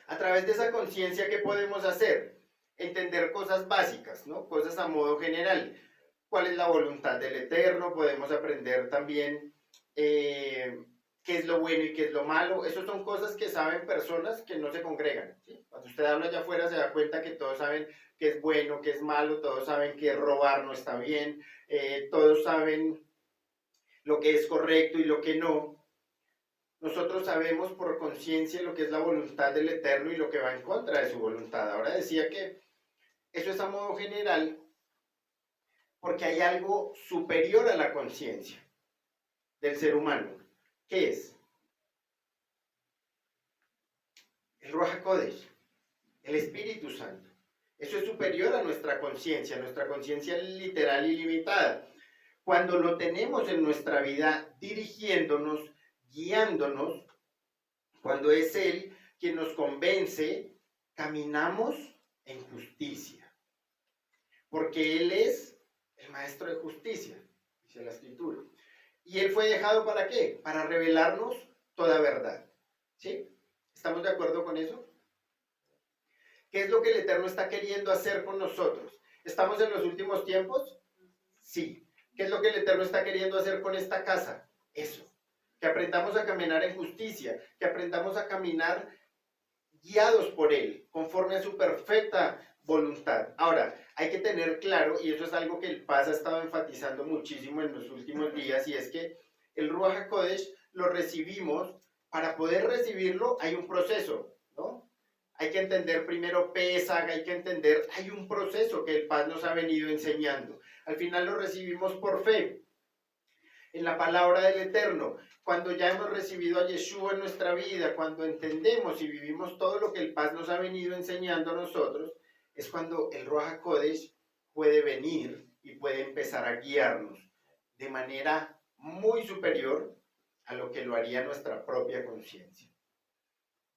A través de esa conciencia, ¿qué podemos hacer? Entender cosas básicas, ¿no? Cosas a modo general. ¿Cuál es la voluntad del Eterno? Podemos aprender también qué es lo bueno y qué es lo malo. Esas son cosas que saben personas que no se congregan, ¿sí? Cuando usted habla allá afuera se da cuenta que todos saben qué es bueno, qué es malo, todos saben que robar no está bien, todos saben lo que es correcto y lo que no. Nosotros sabemos por conciencia lo que es la voluntad del Eterno y lo que va en contra de su voluntad. Ahora decía que eso es a modo general porque hay algo superior a la conciencia del ser humano. ¿Qué es? El Ruach HaKodesh, el Espíritu Santo. Eso es superior a nuestra conciencia literal y limitada. Cuando lo tenemos en nuestra vida dirigiéndonos, guiándonos, cuando es Él quien nos convence, caminamos en justicia. Porque Él es el Maestro de justicia, dice la Escritura. ¿Y Él fue dejado para qué? Para revelarnos toda verdad. ¿Sí? ¿Estamos de acuerdo con eso? ¿Qué es lo que el Eterno está queriendo hacer con nosotros? ¿Estamos en los últimos tiempos? Sí. ¿Qué es lo que el Eterno está queriendo hacer con esta casa? Eso. Que aprendamos a caminar en justicia, que aprendamos a caminar guiados por Él, conforme a su perfecta voluntad. Ahora, hay que tener claro, y eso es algo que el Paz ha estado enfatizando muchísimo en los últimos días, y es que el Ruach HaKodesh lo recibimos. Para poder recibirlo hay un proceso, ¿no? Hay que entender primero Pesaj, hay que entender, hay un proceso que el Paz nos ha venido enseñando. Al final lo recibimos por fe, en la palabra del Eterno. Cuando ya hemos recibido a Yeshua en nuestra vida, cuando entendemos y vivimos todo lo que el Paz nos ha venido enseñando a nosotros, es cuando el Ruach HaKodesh puede venir y puede empezar a guiarnos de manera muy superior a lo que lo haría nuestra propia conciencia.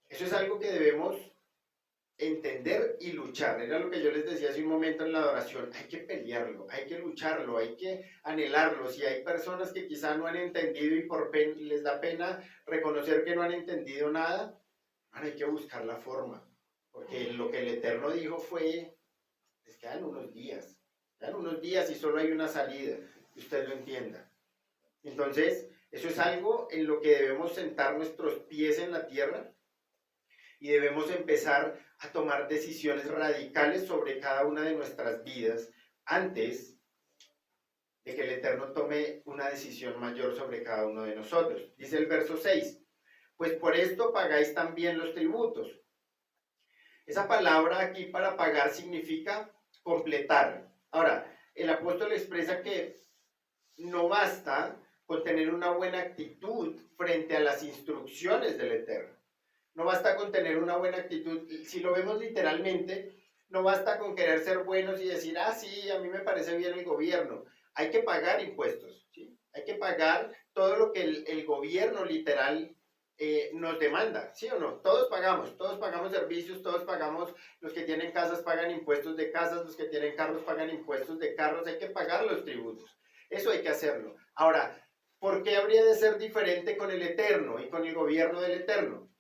Eso es algo que debemos entender y luchar. Era lo que yo les decía hace un momento en la adoración. Hay que pelearlo, hay que lucharlo, hay que anhelarlo. Si hay personas que quizá no han entendido y les da pena reconocer que no han entendido nada, hay que buscar la forma. Porque lo que el Eterno dijo fue, les quedan unos días y solo hay una salida, que usted lo entienda. Entonces, eso es algo en lo que debemos sentar nuestros pies en la tierra y debemos empezar a tomar decisiones radicales sobre cada una de nuestras vidas antes de que el Eterno tome una decisión mayor sobre cada uno de nosotros. Dice el verso 6, pues por esto pagáis también los tributos. Esa palabra aquí para pagar significa completar. Ahora, el apóstol expresa que no basta con tener una buena actitud frente a las instrucciones del Eterno. No basta con tener una buena actitud. Si lo vemos literalmente, no basta con querer ser buenos y decir, sí, a mí me parece bien el gobierno. Hay que pagar impuestos, ¿sí? Hay que pagar todo lo que el gobierno literal nos demanda, ¿sí o no? Todos pagamos servicios, todos pagamos, los que tienen casas pagan impuestos de casas, los que tienen carros pagan impuestos de carros, hay que pagar los tributos, eso hay que hacerlo. Ahora, ¿por qué habría de ser diferente con el Eterno y con el gobierno del Eterno?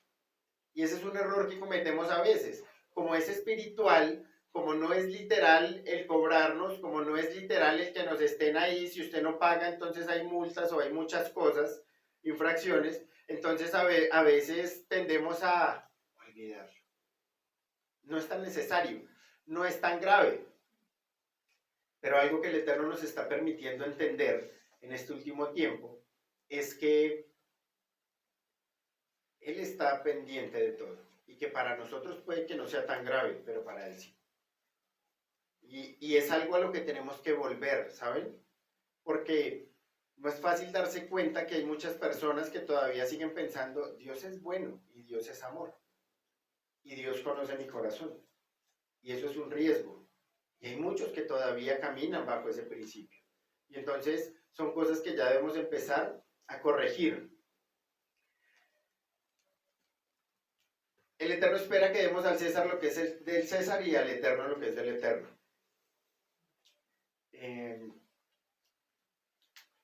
Y ese es un error que cometemos a veces. Como es espiritual, como no es literal el cobrarnos, como no es literal el que nos estén ahí, si usted no paga, entonces hay multas o hay muchas cosas, infracciones, entonces a veces tendemos a olvidarlo. No es tan necesario, no es tan grave. Pero algo que el Eterno nos está permitiendo entender en este último tiempo es que Él está pendiente de todo y que para nosotros puede que no sea tan grave, pero para Él sí. Y es algo a lo que tenemos que volver, ¿saben? Porque no es fácil darse cuenta que hay muchas personas que todavía siguen pensando, Dios es bueno y Dios es amor. Y Dios conoce mi corazón. Y eso es un riesgo. Y hay muchos que todavía caminan bajo ese principio. Y entonces son cosas que ya debemos empezar a corregir. El Eterno espera que demos al César lo que es del César y al Eterno lo que es del Eterno.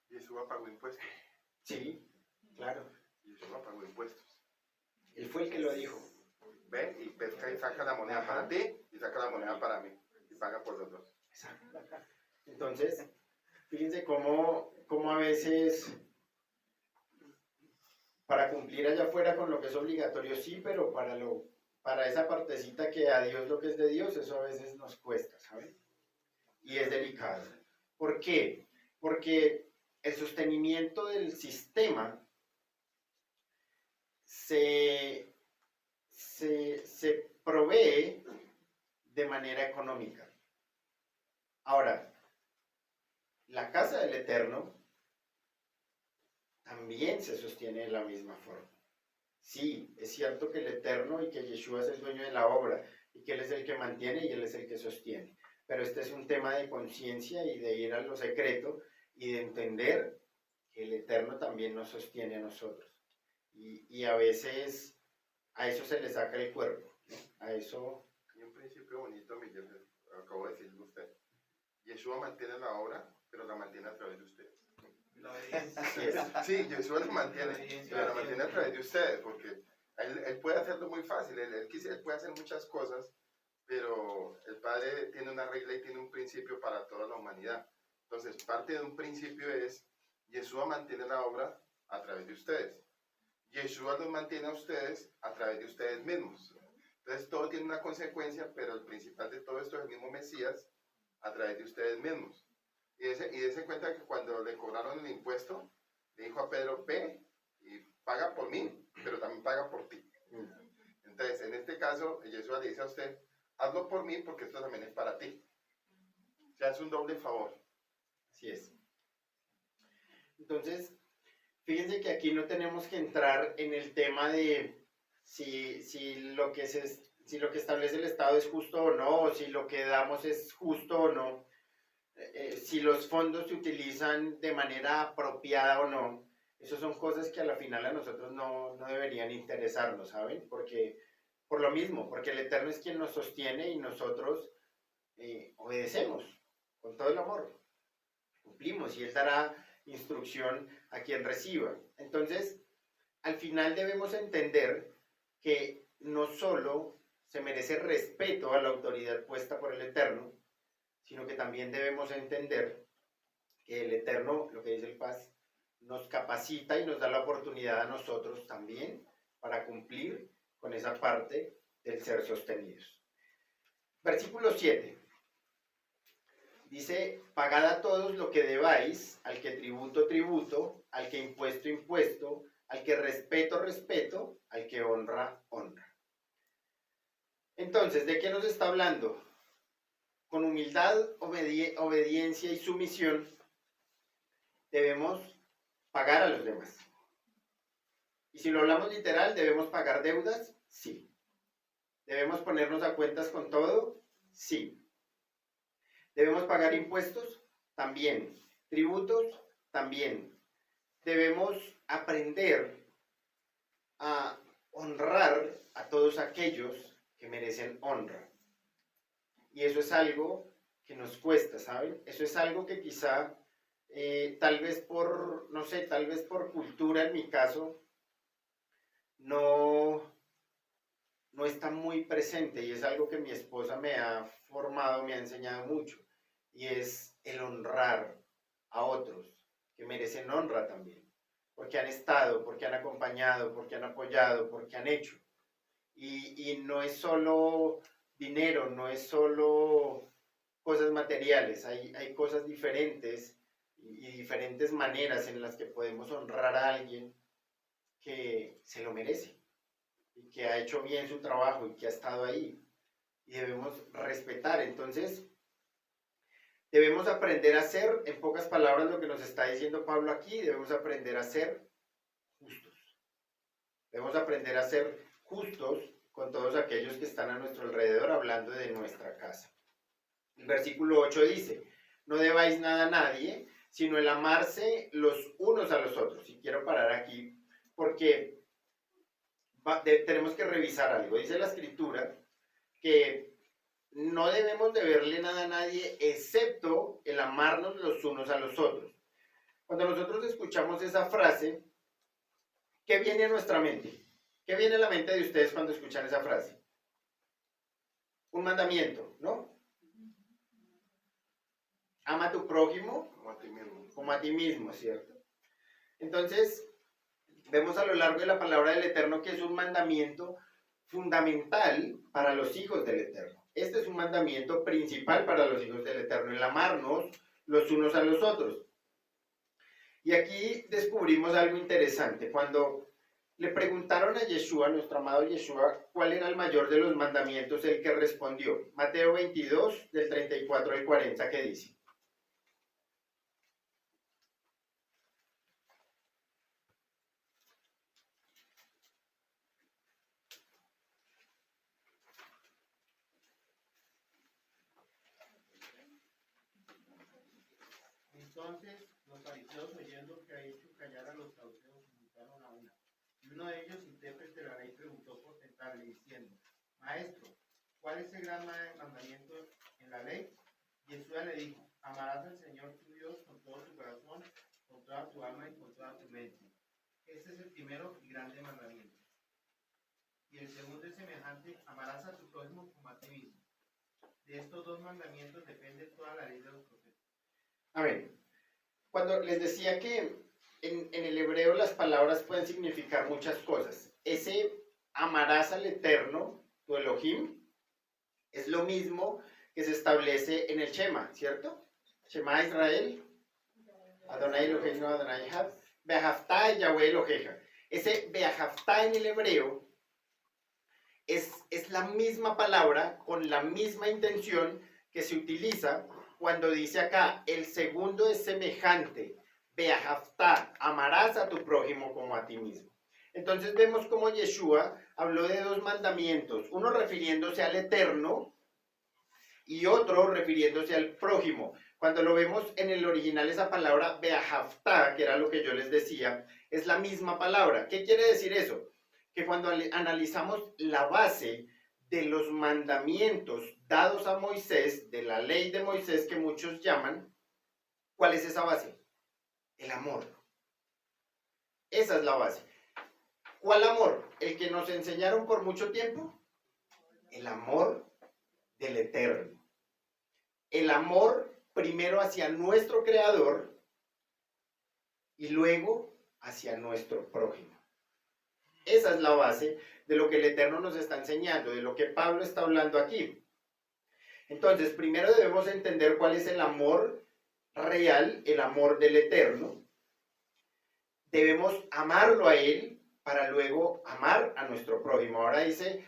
Yeshua pagó impuestos. Sí, claro. Yeshua pagó impuestos. Él fue el que lo dijo. Ven y pesca y saca la moneda para ti y saca la moneda para mí. Y paga por los dos. Exacto. Entonces, fíjense cómo a veces para cumplir allá afuera con lo que es obligatorio, sí, pero para esa partecita que a Dios lo que es de Dios, eso a veces nos cuesta, ¿saben? Y es delicado. ¿Por qué? Porque el sostenimiento del sistema se provee de manera económica. Ahora, la casa del Eterno también se sostiene de la misma forma. Sí, es cierto que el Eterno y que Yeshua es el dueño de la obra y que Él es el que mantiene y Él es el que sostiene. Pero este es un tema de conciencia y de ir a lo secreto y de entender que el Eterno también nos sostiene a nosotros. Y a veces a eso se le saca el cuerpo, ¿no? A eso... Y un principio bonito, Miguel, acabo de decirle a usted. Yeshua mantiene la obra, pero la mantiene a través de ustedes. Así es. Sí, Yeshua la mantiene, pero la mantiene a través de ustedes, porque él puede hacerlo muy fácil, él puede hacer muchas cosas, pero el Padre tiene una regla y tiene un principio para toda la humanidad. Entonces, parte de un principio es, Yeshua mantiene la obra a través de ustedes. Yeshua los mantiene a ustedes a través de ustedes mismos. Entonces, todo tiene una consecuencia, pero el principal de todo esto es el mismo Mesías a través de ustedes mismos. Y dése cuenta que cuando le cobraron el impuesto, le dijo a Pedro, ve y paga por mí, pero también paga por ti. Entonces, en este caso, Yeshua le dice a usted, hazlo por mí porque esto también es para ti. O sea, es un doble favor. Así es. Entonces, fíjense que aquí no tenemos que entrar en el tema de si lo que establece el Estado es justo o no, o si lo que damos es justo o no, si los fondos se utilizan de manera apropiada o no. Esas son cosas que a la final a nosotros no deberían interesarnos, ¿saben? Porque, por lo mismo, porque el Eterno es quien nos sostiene y nosotros obedecemos con todo el amor. Cumplimos y Él dará instrucción a quien reciba. Entonces, al final debemos entender que no solo se merece respeto a la autoridad puesta por el Eterno, sino que también debemos entender que el Eterno, lo que dice el Paz, nos capacita y nos da la oportunidad a nosotros también para cumplir con esa parte del ser sostenidos. Versículo 7. Dice, pagad a todos lo que debáis, al que tributo, tributo, al que impuesto, impuesto, al que respeto, respeto, al que honra, honra. Entonces, ¿de qué nos está hablando? Con humildad, obediencia y sumisión, debemos pagar a los demás. Y si lo hablamos literal, ¿debemos pagar deudas? Sí. ¿Debemos ponernos a cuentas con todo? Sí. ¿Debemos pagar impuestos? También. ¿Tributos? También. debemos aprender a honrar a todos aquellos que merecen honra. Y eso es algo que nos cuesta, ¿saben? Eso es algo que quizá, tal vez por, no sé, tal vez por cultura en mi caso, no está muy presente, y es algo que mi esposa me ha formado, me ha enseñado mucho, y es el honrar a otros que merecen honra también, porque han estado, porque han acompañado, porque han apoyado, porque han hecho. Y no es solo dinero, no es solo cosas materiales, hay cosas diferentes y diferentes maneras en las que podemos honrar a alguien que se lo merece y que ha hecho bien su trabajo y que ha estado ahí. Y debemos respetar. Entonces, debemos aprender a ser, en pocas palabras, lo que nos está diciendo Pablo aquí, debemos aprender a ser justos. Debemos aprender a ser justos con todos aquellos que están a nuestro alrededor, hablando de nuestra casa. El versículo 8 dice, no debáis nada a nadie, sino el amarse los unos a los otros. Y quiero parar aquí porque tenemos que revisar algo. Dice la escritura que no debemos deberle nada a nadie excepto el amarnos los unos a los otros. Cuando nosotros escuchamos esa frase, ¿qué viene a nuestra mente? ¿Qué viene a la mente de ustedes cuando escuchan esa frase? Un mandamiento, ¿no? Ama a tu prójimo como a ti mismo, ¿cierto? Entonces, vemos a lo largo de la palabra del Eterno que es un mandamiento fundamental para los hijos del Eterno. Este es un mandamiento principal para los hijos del Eterno, el amarnos los unos a los otros. Y aquí descubrimos algo interesante. Cuando le preguntaron a Yeshua, nuestro amado Yeshua, cuál era el mayor de los mandamientos, el que respondió. Mateo 22, del 34 al 40, ¿qué dice? Entonces los fariseos, oyendo que ha hecho callar a los saduceos, juntaron a una. Y uno de ellos, intérprete de la ley, preguntó por tentarle, diciendo, Maestro, ¿cuál es el gran mandamiento en la ley? Jesús le dijo, amarás al Señor tu Dios con todo tu corazón, con toda tu alma y con toda tu mente. Este es el primero y grande mandamiento. Y el segundo es semejante, amarás a tu prójimo como a ti mismo. De estos dos mandamientos depende toda la ley de los profetas. Amén. Cuando les decía que en el hebreo las palabras pueden significar muchas cosas. Ese amarás al Eterno, tu Elohim, es lo mismo que se establece en el Shema, ¿cierto? Shema Israel, Adonai Eloheinu Adonai Echad, Beahavta Yahweh Eloheja. Ese Beahavta en el hebreo es la misma palabra con la misma intención que se utiliza cuando dice acá, el segundo es semejante, Beahavta, amarás a tu prójimo como a ti mismo. Entonces vemos como Yeshua habló de dos mandamientos, uno refiriéndose al Eterno y otro refiriéndose al prójimo. Cuando lo vemos en el original, esa palabra Beahavta, que era lo que yo les decía, es la misma palabra. ¿Qué quiere decir eso? Que cuando analizamos la base de los mandamientos dados a Moisés, de la ley de Moisés que muchos llaman, ¿cuál es esa base? El amor. Esa es la base. ¿Cuál amor? ¿El que nos enseñaron por mucho tiempo? El amor del Eterno. El amor primero hacia nuestro Creador y luego hacia nuestro prójimo. Esa es la base de lo que el Eterno nos está enseñando, de lo que Pablo está hablando aquí. Entonces, primero debemos entender cuál es el amor real, el amor del Eterno. Debemos amarlo a Él para luego amar a nuestro prójimo. Ahora dice,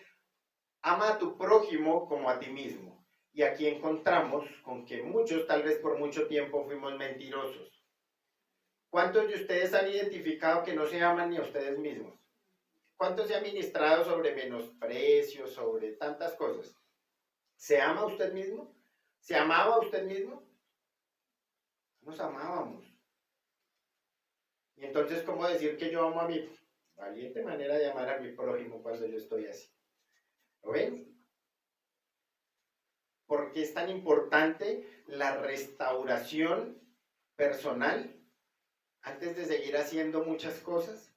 ama a tu prójimo como a ti mismo. Y aquí encontramos con que muchos, tal vez por mucho tiempo, fuimos mentirosos. ¿Cuántos de ustedes han identificado que no se aman ni a ustedes mismos? ¿Cuántos se han ministrado sobre menosprecio, sobre tantas cosas? ¿Se ama usted mismo? ¿Se amaba usted mismo? Nos amábamos. Y Entonces, ¿cómo decir que yo amo a mi valiente manera de amar a mi prójimo cuando yo estoy así? ¿Lo ven? ¿Por qué es tan importante la restauración personal antes de seguir haciendo muchas cosas?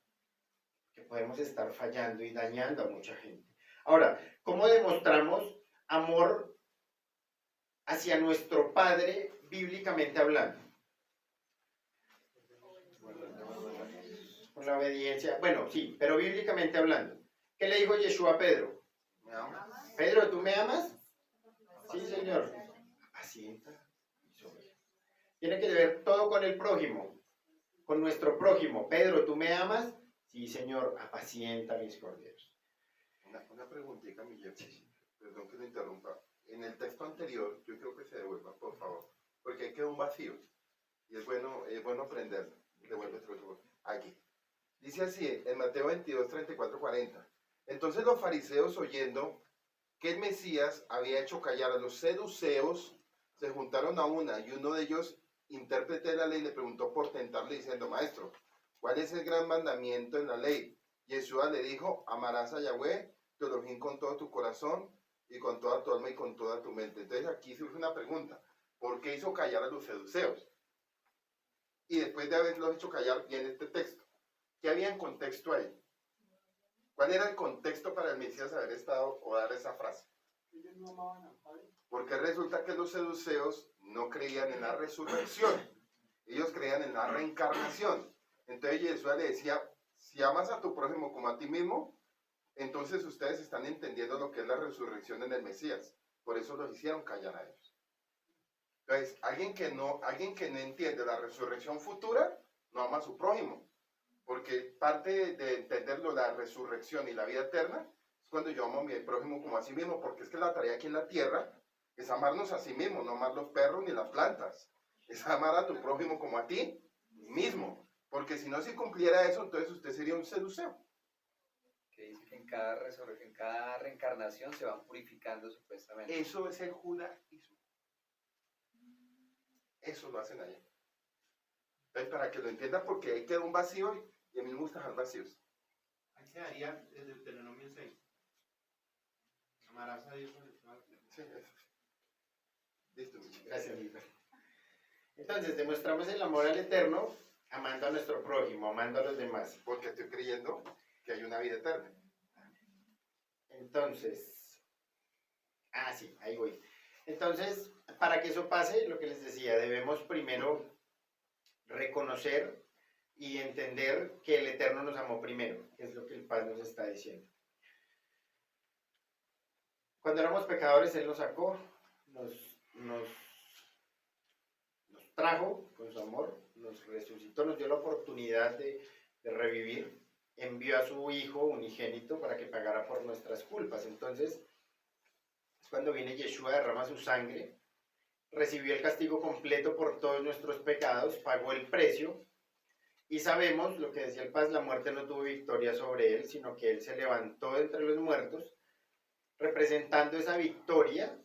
Que podemos estar fallando y dañando a mucha gente. Ahora, ¿cómo demostramos amor hacia nuestro Padre bíblicamente hablando? Con la obediencia. Bueno, sí, pero bíblicamente hablando. ¿Qué le dijo Yeshua a Pedro? ¿Me amas? Pedro, ¿tú me amas? Sí, Señor. Apacienta mis ovejas. Tiene que ver todo con el prójimo, con nuestro prójimo. Pedro, ¿tú me amas? Sí, Señor, apacienta mis corderos. Una preguntita, Miguel. Perdón que lo interrumpa. En el texto anterior, yo creo que se devuelva, por favor, porque ahí queda un vacío. Y es bueno aprenderlo. Devuélvetelo aquí. Dice así, en Mateo 22, 34, 40. Entonces los fariseos, oyendo que el Mesías había hecho callar a los seduceos, se juntaron a una, y uno de ellos, intérprete de la ley, le preguntó por tentarle, diciendo, Maestro, ¿cuál es el gran mandamiento en la ley? Yeshua le dijo, amarás a Yahweh, tu Elohim, con todo tu corazón, y con toda tu alma, y con toda tu mente. Entonces aquí surge una pregunta, ¿por qué hizo callar a los seduceos? Y después de haberlos hecho callar, viene este texto. ¿Qué había en contexto ahí? ¿Cuál era el contexto para el Mesías haber estado o dar esa frase? Ellos no amaban al Padre. Porque resulta que los seduceos no creían en la resurrección. Ellos creían en la reencarnación. Entonces Jesús le decía, si amas a tu prójimo como a ti mismo, entonces ustedes están entendiendo lo que es la resurrección en el Mesías. Por eso los hicieron callar a ellos. Entonces, alguien que no entiende la resurrección futura, no ama a su prójimo. Porque parte de entenderlo, la resurrección y la vida eterna, es cuando yo amo a mi prójimo como a sí mismo, porque es que la tarea aquí en la tierra es amarnos a sí mismo, no amar los perros ni las plantas. Es amar a tu prójimo como a ti mismo. Porque si no se cumpliera eso, entonces usted sería un seduceo. Que dice que en cada reencarnación se van purificando supuestamente. Eso es el judaísmo. Eso lo hacen allá. Entonces, para que lo entiendan, porque ahí queda un vacío y a mí me gusta dejar vacíos. Ahí quedaría el Deuteronomio 6. Amarás a Dios sobre todas las cosas. Sí, eso. Listo. Gracias, Liber. Entonces, demostramos el amor al Eterno amando a nuestro prójimo, amando a los demás. Porque estoy creyendo que hay una vida eterna. Entonces, sí, ahí voy. Entonces, para que eso pase, lo que les decía, debemos primero reconocer y entender que el Eterno nos amó primero, que es lo que el Padre nos está diciendo. Cuando éramos pecadores, Él nos sacó, nos trajo con su amor, nos resucitó, nos dio la oportunidad de revivir, envió a su Hijo unigénito para que pagara por nuestras culpas. Entonces, es cuando viene Yeshua, derrama su sangre, recibió el castigo completo por todos nuestros pecados, pagó el precio, y sabemos, lo que decía el Paz, la muerte no tuvo victoria sobre él, sino que él se levantó de entre los muertos, representando esa victoria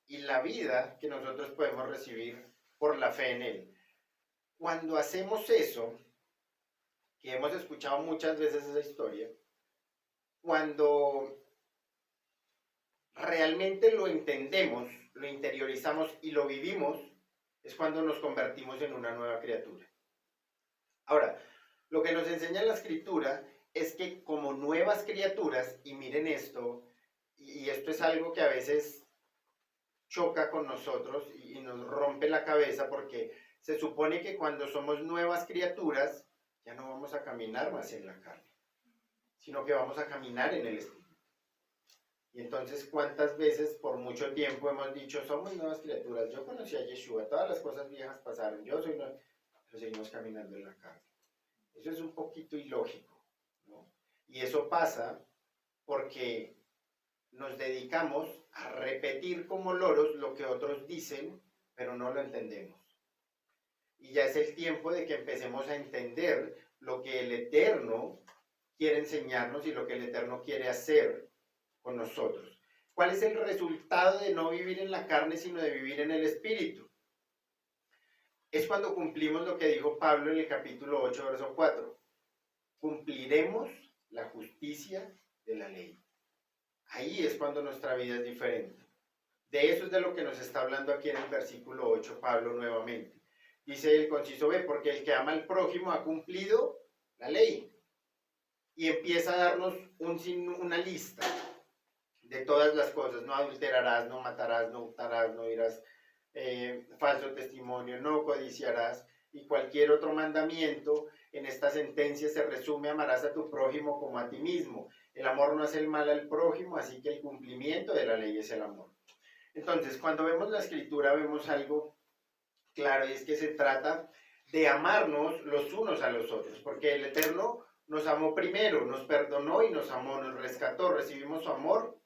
y la vida que nosotros podemos recibir por la fe en él. Cuando hacemos eso, que hemos escuchado muchas veces esa historia, cuando realmente lo entendemos, lo interiorizamos y lo vivimos, es cuando nos convertimos en una nueva criatura. Ahora, lo que nos enseña la Escritura es que como nuevas criaturas, y miren esto, y esto es algo que a veces choca con nosotros y nos rompe la cabeza, porque se supone que cuando somos nuevas criaturas, ya no vamos a caminar más en la carne, sino que vamos a caminar en el Espíritu. Y entonces, ¿cuántas veces por mucho tiempo hemos dicho, somos nuevas criaturas? Yo conocí a Yeshua, todas las cosas viejas pasaron, yo soy nueva, pero seguimos caminando en la carne. Eso es un poquito ilógico, ¿no? Y eso pasa porque nos dedicamos a repetir como loros lo que otros dicen, pero no lo entendemos. Y ya es el tiempo de que empecemos a entender lo que el Eterno quiere enseñarnos y lo que el Eterno quiere hacer con nosotros. ¿Cuál es el resultado de no vivir en la carne, sino de vivir en el Espíritu? Es cuando cumplimos lo que dijo Pablo en el capítulo 8, verso 4. cumpliremos la justicia de la ley. Ahí es cuando nuestra vida es diferente. De eso es de lo que nos está hablando aquí en el versículo 8 Pablo nuevamente. Dice el conciso B, porque el que ama al prójimo ha cumplido la ley. Y empieza a darnos una lista de todas las cosas. No adulterarás, no matarás, no hurtarás, no dirás falso testimonio, no codiciarás. Y cualquier otro mandamiento en esta sentencia se resume: amarás a tu prójimo como a ti mismo. El amor no hace el mal al prójimo, así que el cumplimiento de la ley es el amor. Entonces, cuando vemos la escritura, vemos algo claro, y es que se trata de amarnos los unos a los otros, porque el Eterno nos amó primero, nos perdonó y nos amó, nos rescató, recibimos su amor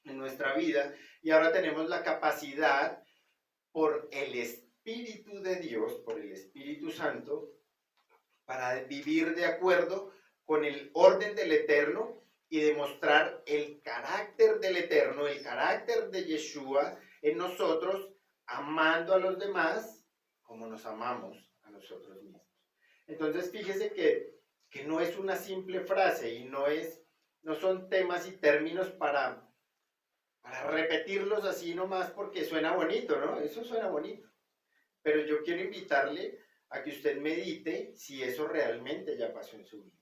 en nuestra vida, y ahora tenemos la capacidad, por el Espíritu de Dios, por el Espíritu Santo, para vivir de acuerdo con el orden del Eterno y demostrar el carácter del Eterno, el carácter de Yeshua en nosotros, amando a los demás como nos amamos a nosotros mismos. Entonces, fíjese que no es una simple frase y no son temas y términos para repetirlos así nomás porque suena bonito, ¿no? Eso suena bonito. Pero yo quiero invitarle a que usted medite si eso realmente ya pasó en su vida.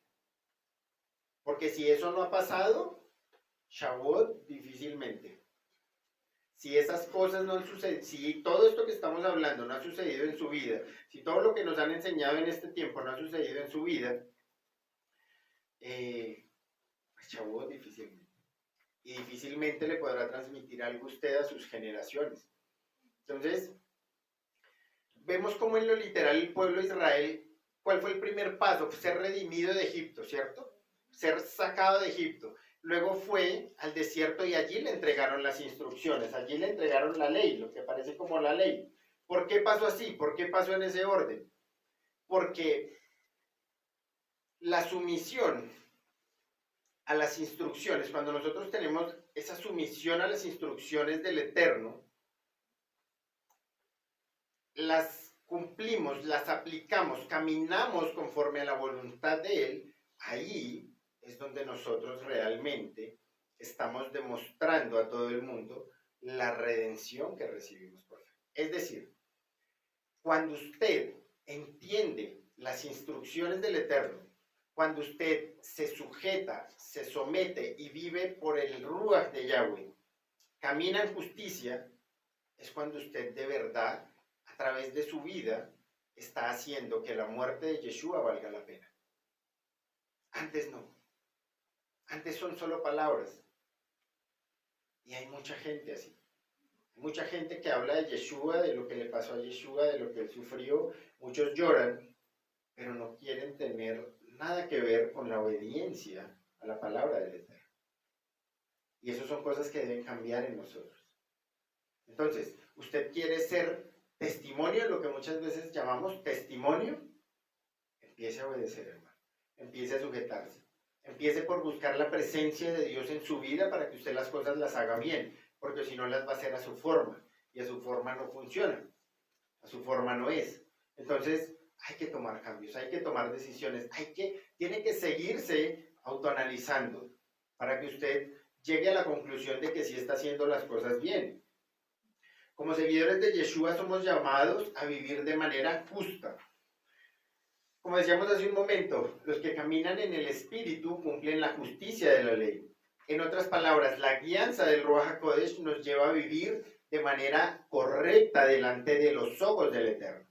Porque si eso no ha pasado, Shavuot difícilmente. Si esas cosas no han sucedido, si todo esto que estamos hablando no ha sucedido en su vida, si todo lo que nos han enseñado en este tiempo no ha sucedido en su vida, pues Shavuot difícilmente. Y difícilmente le podrá transmitir algo usted a sus generaciones. Entonces, vemos como en lo literal el pueblo de Israel, ¿cuál fue el primer paso? Ser redimido de Egipto, ¿cierto? Ser sacado de Egipto. Luego fue al desierto y allí le entregaron las instrucciones, allí le entregaron la ley, lo que parece como la ley. ¿Por qué pasó así? ¿Por qué pasó en ese orden? Porque la sumisión a las instrucciones, cuando nosotros tenemos esa sumisión a las instrucciones del Eterno, las cumplimos, las aplicamos, caminamos conforme a la voluntad de Él, ahí es donde nosotros realmente estamos demostrando a todo el mundo la redención que recibimos por fe. Es decir, cuando usted entiende las instrucciones del Eterno, cuando usted se sujeta, se somete y vive por el Ruach de Yahweh, camina en justicia, es cuando usted de verdad, a través de su vida, está haciendo que la muerte de Yeshua valga la pena. Antes no. Antes son solo palabras. Y hay mucha gente así. Hay mucha gente que habla de Yeshua, de lo que le pasó a Yeshua, de lo que él sufrió. Muchos lloran, pero no quieren tener nada que ver con la obediencia a la palabra del Eterno. Y eso son cosas que deben cambiar en nosotros. Entonces, usted quiere ser testimonio, lo que muchas veces llamamos testimonio, empiece a obedecer, hermano. Empiece a sujetarse. Empiece por buscar la presencia de Dios en su vida para que usted las cosas las haga bien, porque si no las va a hacer a su forma, y a su forma no funciona, a su forma no es. Entonces, hay que tomar cambios, hay que tomar decisiones, tiene que seguirse autoanalizando para que usted llegue a la conclusión de que sí está haciendo las cosas bien. Como seguidores de Yeshua somos llamados a vivir de manera justa. Como decíamos hace un momento, los que caminan en el Espíritu cumplen la justicia de la ley. En otras palabras, la guianza del Ruach HaKodesh nos lleva a vivir de manera correcta delante de los ojos del Eterno.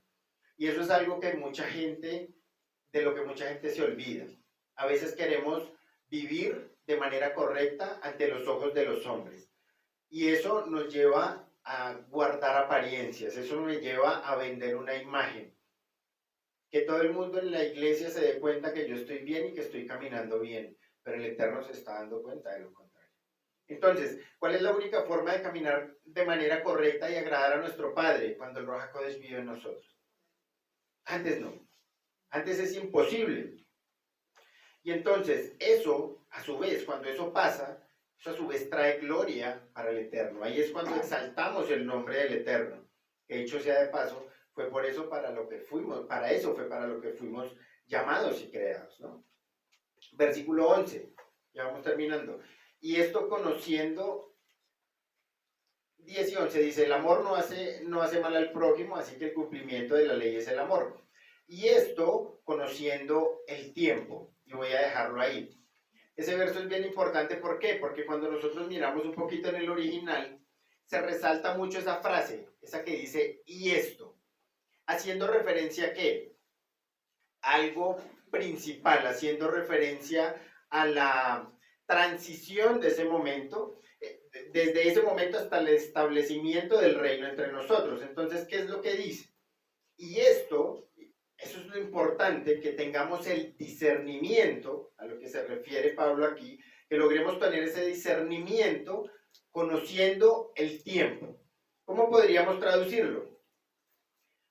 Y eso es algo que de lo que mucha gente se olvida. A veces queremos vivir de manera correcta ante los ojos de los hombres. Y eso nos lleva a guardar apariencias, eso nos lleva a vender una imagen. Que todo el mundo en la iglesia se dé cuenta que yo estoy bien y que estoy caminando bien, pero el Eterno se está dando cuenta de lo contrario. Entonces, ¿cuál es la única forma de caminar de manera correcta y agradar a nuestro Padre cuando el Ruach HaKodesh vive en nosotros? Antes no. Antes es imposible. Y entonces, eso, a su vez, cuando eso pasa, eso a su vez trae gloria para el Eterno. Ahí es cuando exaltamos el nombre del Eterno. Que dicho sea de paso, para eso fue para lo que fuimos llamados y creados, ¿no? Versículo 11, ya vamos terminando. Y esto conociendo, 10 y 11 dice, el amor no hace mal al prójimo, así que el cumplimiento de la ley es el amor. Y esto conociendo el tiempo, y voy a dejarlo ahí. Ese verso es bien importante, ¿por qué? Porque cuando nosotros miramos un poquito en el original, se resalta mucho esa frase, esa que dice, y esto, haciendo referencia a ¿qué? Algo principal, haciendo referencia a la transición de ese momento, desde ese momento hasta el establecimiento del reino entre nosotros. Entonces, ¿qué es lo que dice? Y esto, eso es lo importante, que tengamos el discernimiento, a lo que se refiere Pablo aquí, que logremos tener ese discernimiento conociendo el tiempo. ¿Cómo podríamos traducirlo?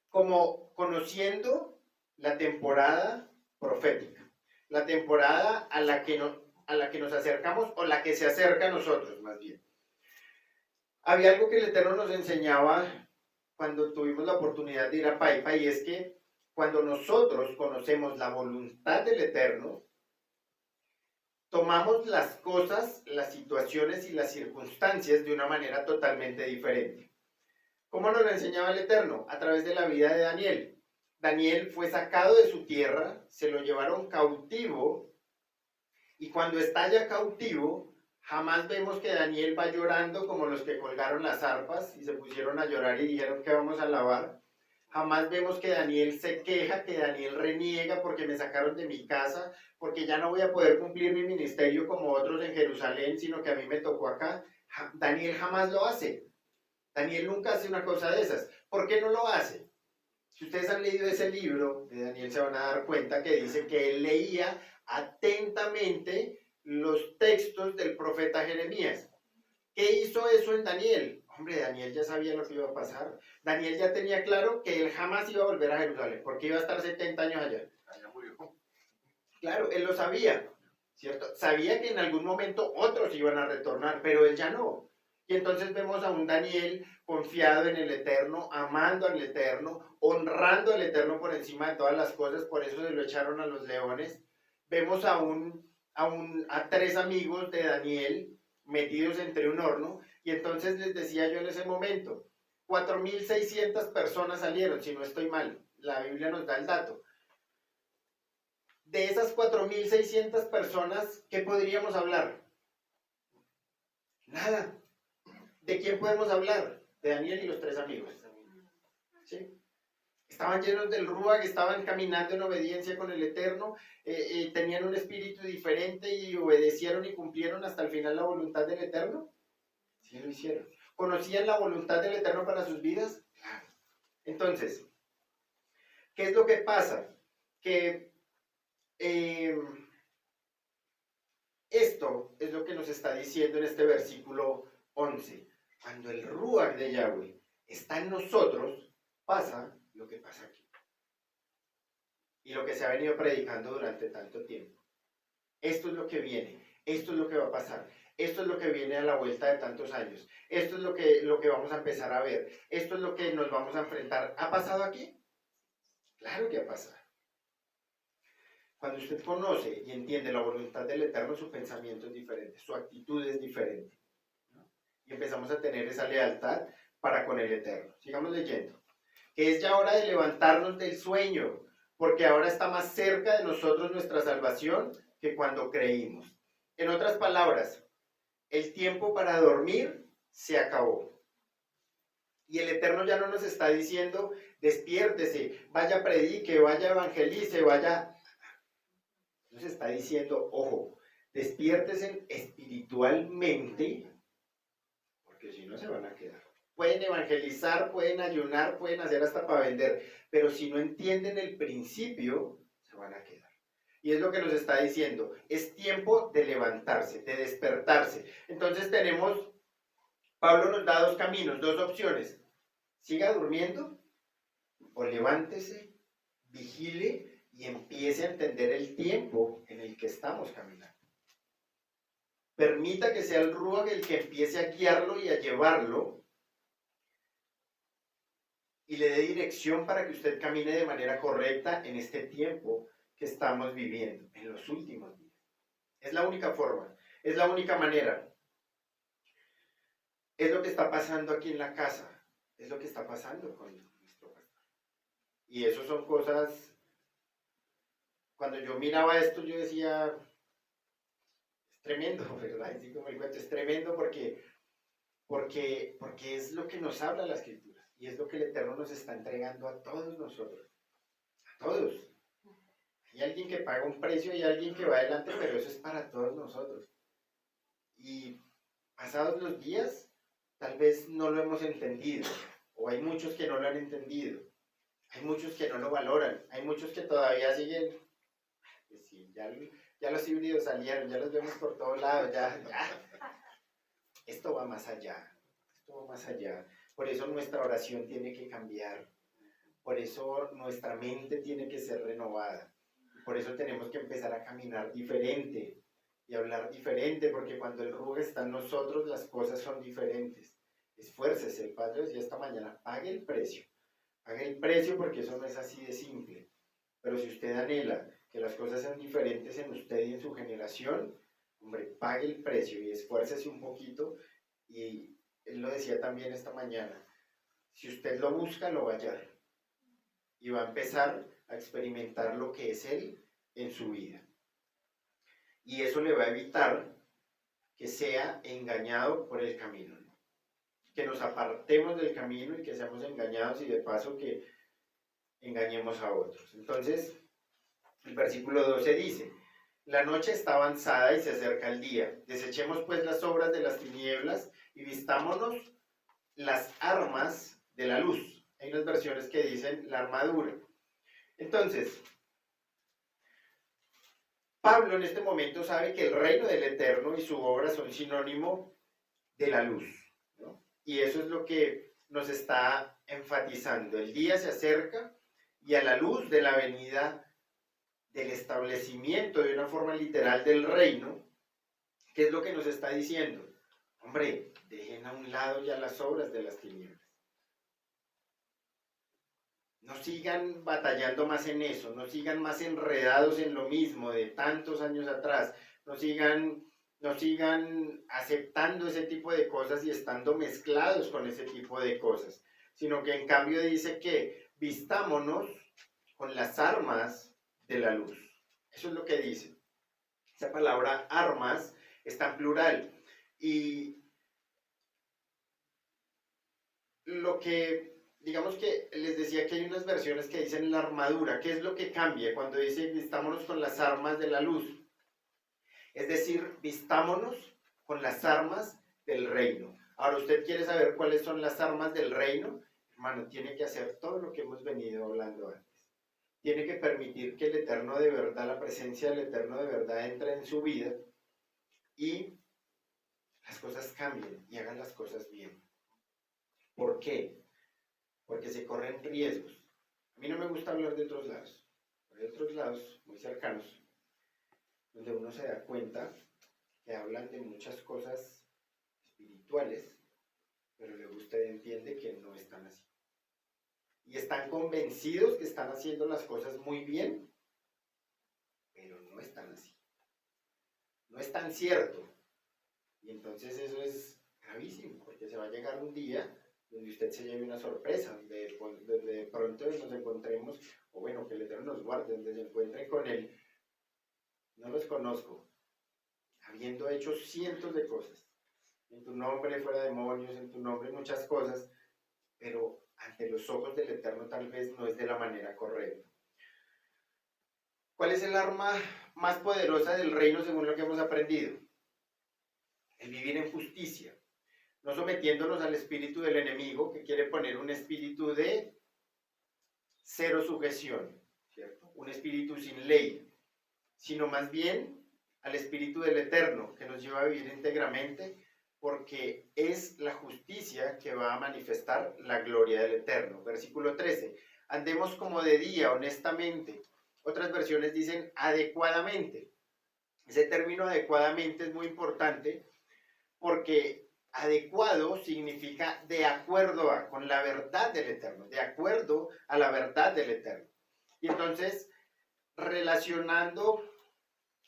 Como conociendo la temporada profética, la temporada a la que nos acercamos, o la que se acerca a nosotros más bien. Había algo que el Eterno nos enseñaba cuando tuvimos la oportunidad de ir a Paipa, y es que cuando nosotros conocemos la voluntad del Eterno, tomamos las cosas, las situaciones y las circunstancias de una manera totalmente diferente. ¿Cómo nos lo enseñaba el Eterno? A través de la vida de Daniel. Daniel fue sacado de su tierra, se lo llevaron cautivo, y cuando está ya cautivo, jamás vemos que Daniel va llorando como los que colgaron las arpas y se pusieron a llorar y dijeron que vamos a alabar. Jamás vemos que Daniel se queja, que Daniel reniega porque me sacaron de mi casa, porque ya no voy a poder cumplir mi ministerio como otros en Jerusalén, sino que a mí me tocó acá. Daniel jamás lo hace. Daniel nunca hace una cosa de esas. ¿Por qué no lo hace? Si ustedes han leído ese libro de Daniel, se van a dar cuenta que dice que él leía atentamente los textos del profeta Jeremías. ¿Qué hizo eso en Daniel? Hombre, Daniel ya sabía lo que iba a pasar. Daniel ya tenía claro que él jamás iba a volver a Jerusalén, porque iba a estar 70 años allá. Allá murió. Claro, él lo sabía, ¿cierto? Sabía que en algún momento otros iban a retornar, pero él ya no. Y entonces vemos a un Daniel confiado en el Eterno, amando al Eterno, honrando al Eterno por encima de todas las cosas, por eso se lo echaron a los leones. Vemos a 3 amigos de Daniel metidos entre un horno, y entonces les decía yo en ese momento, 4.600 personas salieron, si no estoy mal, la Biblia nos da el dato. De esas 4.600 personas, ¿qué podríamos hablar? Nada. ¿De quién podemos hablar? De Daniel y los 3 amigos. ¿Sí? Estaban llenos del Ruach, estaban caminando en obediencia con el Eterno, tenían un espíritu diferente y obedecieron y cumplieron hasta el final la voluntad del Eterno. Sí, lo hicieron. ¿Conocían la voluntad del Eterno para sus vidas? Claro. Entonces, ¿qué es lo que pasa? Que esto es lo que nos está diciendo en este versículo 11. Cuando el Ruach de Yahweh está en nosotros, pasa lo que pasa aquí. Y lo que se ha venido predicando durante tanto tiempo. Esto es lo que viene, esto es lo que va a pasar, esto es lo que viene a la vuelta de tantos años, esto es lo que vamos a empezar a ver, esto es lo que nos vamos a enfrentar. ¿Ha pasado aquí? Claro que ha pasado. Cuando usted conoce y entiende la voluntad del Eterno, su pensamiento es diferente, su actitud es diferente, ¿no? Y empezamos a tener esa lealtad para con el Eterno. Sigamos leyendo. Que es ya hora de levantarnos del sueño, porque ahora está más cerca de nosotros nuestra salvación que cuando creímos. En otras palabras, el tiempo para dormir se acabó. Y el Eterno ya no nos está diciendo, despiértese, vaya predique, vaya evangelice, vaya... Nos está diciendo, ojo, despiértese espiritualmente, porque si no se van a quedar. Pueden evangelizar, pueden ayunar, pueden hacer hasta para vender, pero si no entienden el principio, se van a quedar. Y es lo que nos está diciendo, es tiempo de levantarse, de despertarse. Entonces tenemos, Pablo nos da 2 caminos, 2 opciones. Siga durmiendo o levántese, vigile y empiece a entender el tiempo en el que estamos caminando. Permita que sea el Ruach el que empiece a guiarlo y a llevarlo y le dé dirección para que usted camine de manera correcta en este tiempo que estamos viviendo, en los últimos días. Es la única forma, es la única manera. Es lo que está pasando aquí en la casa, es lo que está pasando con nuestro pastor. Y eso son cosas, cuando yo miraba esto yo decía, es tremendo, ¿verdad? Así como el cuento, es tremendo porque es lo que nos habla la Escritura y es lo que el Eterno nos está entregando a todos nosotros, a todos. Hay alguien que paga un precio y alguien que va adelante, pero eso es para todos nosotros. Y pasados los días, tal vez no lo hemos entendido, o hay muchos que no lo han entendido, hay muchos que no lo valoran, hay muchos que todavía siguen, pues sí, ya los híbridos salieron, ya los vemos por todos lados, ya. Esto va más allá, esto va más allá. Por eso nuestra oración tiene que cambiar, por eso nuestra mente tiene que ser renovada. Por eso tenemos que empezar a caminar diferente y hablar diferente, porque cuando el Ruj está en nosotros, las cosas son diferentes. Esfuércese, el Padre decía esta mañana, pague el precio porque eso no es así de simple. Pero si usted anhela que las cosas sean diferentes en usted y en su generación, hombre, pague el precio y esfuércese un poquito. Y él lo decía también esta mañana, si usted lo busca, lo va a hallar. Y va a empezar a experimentar lo que es Él en su vida. Y eso le va a evitar que sea engañado por el camino, ¿no? Que nos apartemos del camino y que seamos engañados y de paso que engañemos a otros. Entonces, el versículo 12 dice, la noche está avanzada y se acerca el día. Desechemos pues las obras de las tinieblas y vistámonos las armas de la luz. Hay unas versiones que dicen la armadura. Entonces, Pablo en este momento sabe que el reino del Eterno y su obra son sinónimo de la luz, ¿no? Y eso es lo que nos está enfatizando. El día se acerca y a la luz de la venida del establecimiento de una forma literal del reino, ¿qué es lo que nos está diciendo? Hombre, dejen a un lado ya las obras de las tinieblas. No sigan batallando más en eso, no sigan más enredados en lo mismo de tantos años atrás, no sigan aceptando ese tipo de cosas y estando mezclados con ese tipo de cosas, sino que en cambio dice que vistámonos con las armas de la luz. Eso es lo que dice. Esa palabra armas está en plural y lo que digamos que les decía que hay unas versiones que dicen la armadura. ¿Qué es lo que cambia cuando dice vistámonos con las armas de la luz? Es decir, vistámonos con las armas del reino. Ahora, ¿usted quiere saber cuáles son las armas del reino? Hermano, tiene que hacer todo lo que hemos venido hablando antes. Tiene que permitir que el Eterno de verdad, la presencia del Eterno de verdad entre en su vida y las cosas cambien y hagan las cosas bien. ¿Por qué? Porque se corren riesgos. A mí no me gusta hablar de otros lados, pero hay otros lados muy cercanos, donde uno se da cuenta que hablan de muchas cosas espirituales, pero luego usted entiende que no están así. Y están convencidos que están haciendo las cosas muy bien, pero no están así. No es tan cierto. Y entonces eso es gravísimo, porque se va a llegar un día donde usted se lleve una sorpresa, donde de pronto nos encontremos, o bueno, que el Eterno nos guarde, donde se encuentren con él. No los conozco, habiendo hecho cientos de cosas. En tu nombre fuera demonios, en tu nombre muchas cosas, pero ante los ojos del Eterno tal vez no es de la manera correcta. ¿Cuál es el arma más poderosa del reino según lo que hemos aprendido? El vivir en justicia. No sometiéndonos al espíritu del enemigo, que quiere poner un espíritu de cero sujeción, ¿cierto? Un espíritu sin ley, sino más bien al espíritu del Eterno, que nos lleva a vivir íntegramente, porque es la justicia que va a manifestar la gloria del Eterno. Versículo 13, andemos como de día, honestamente. Otras versiones dicen adecuadamente. Ese término adecuadamente es muy importante, porque adecuado significa de acuerdo a, con la verdad del Eterno, de acuerdo a la verdad del Eterno. Y entonces, relacionando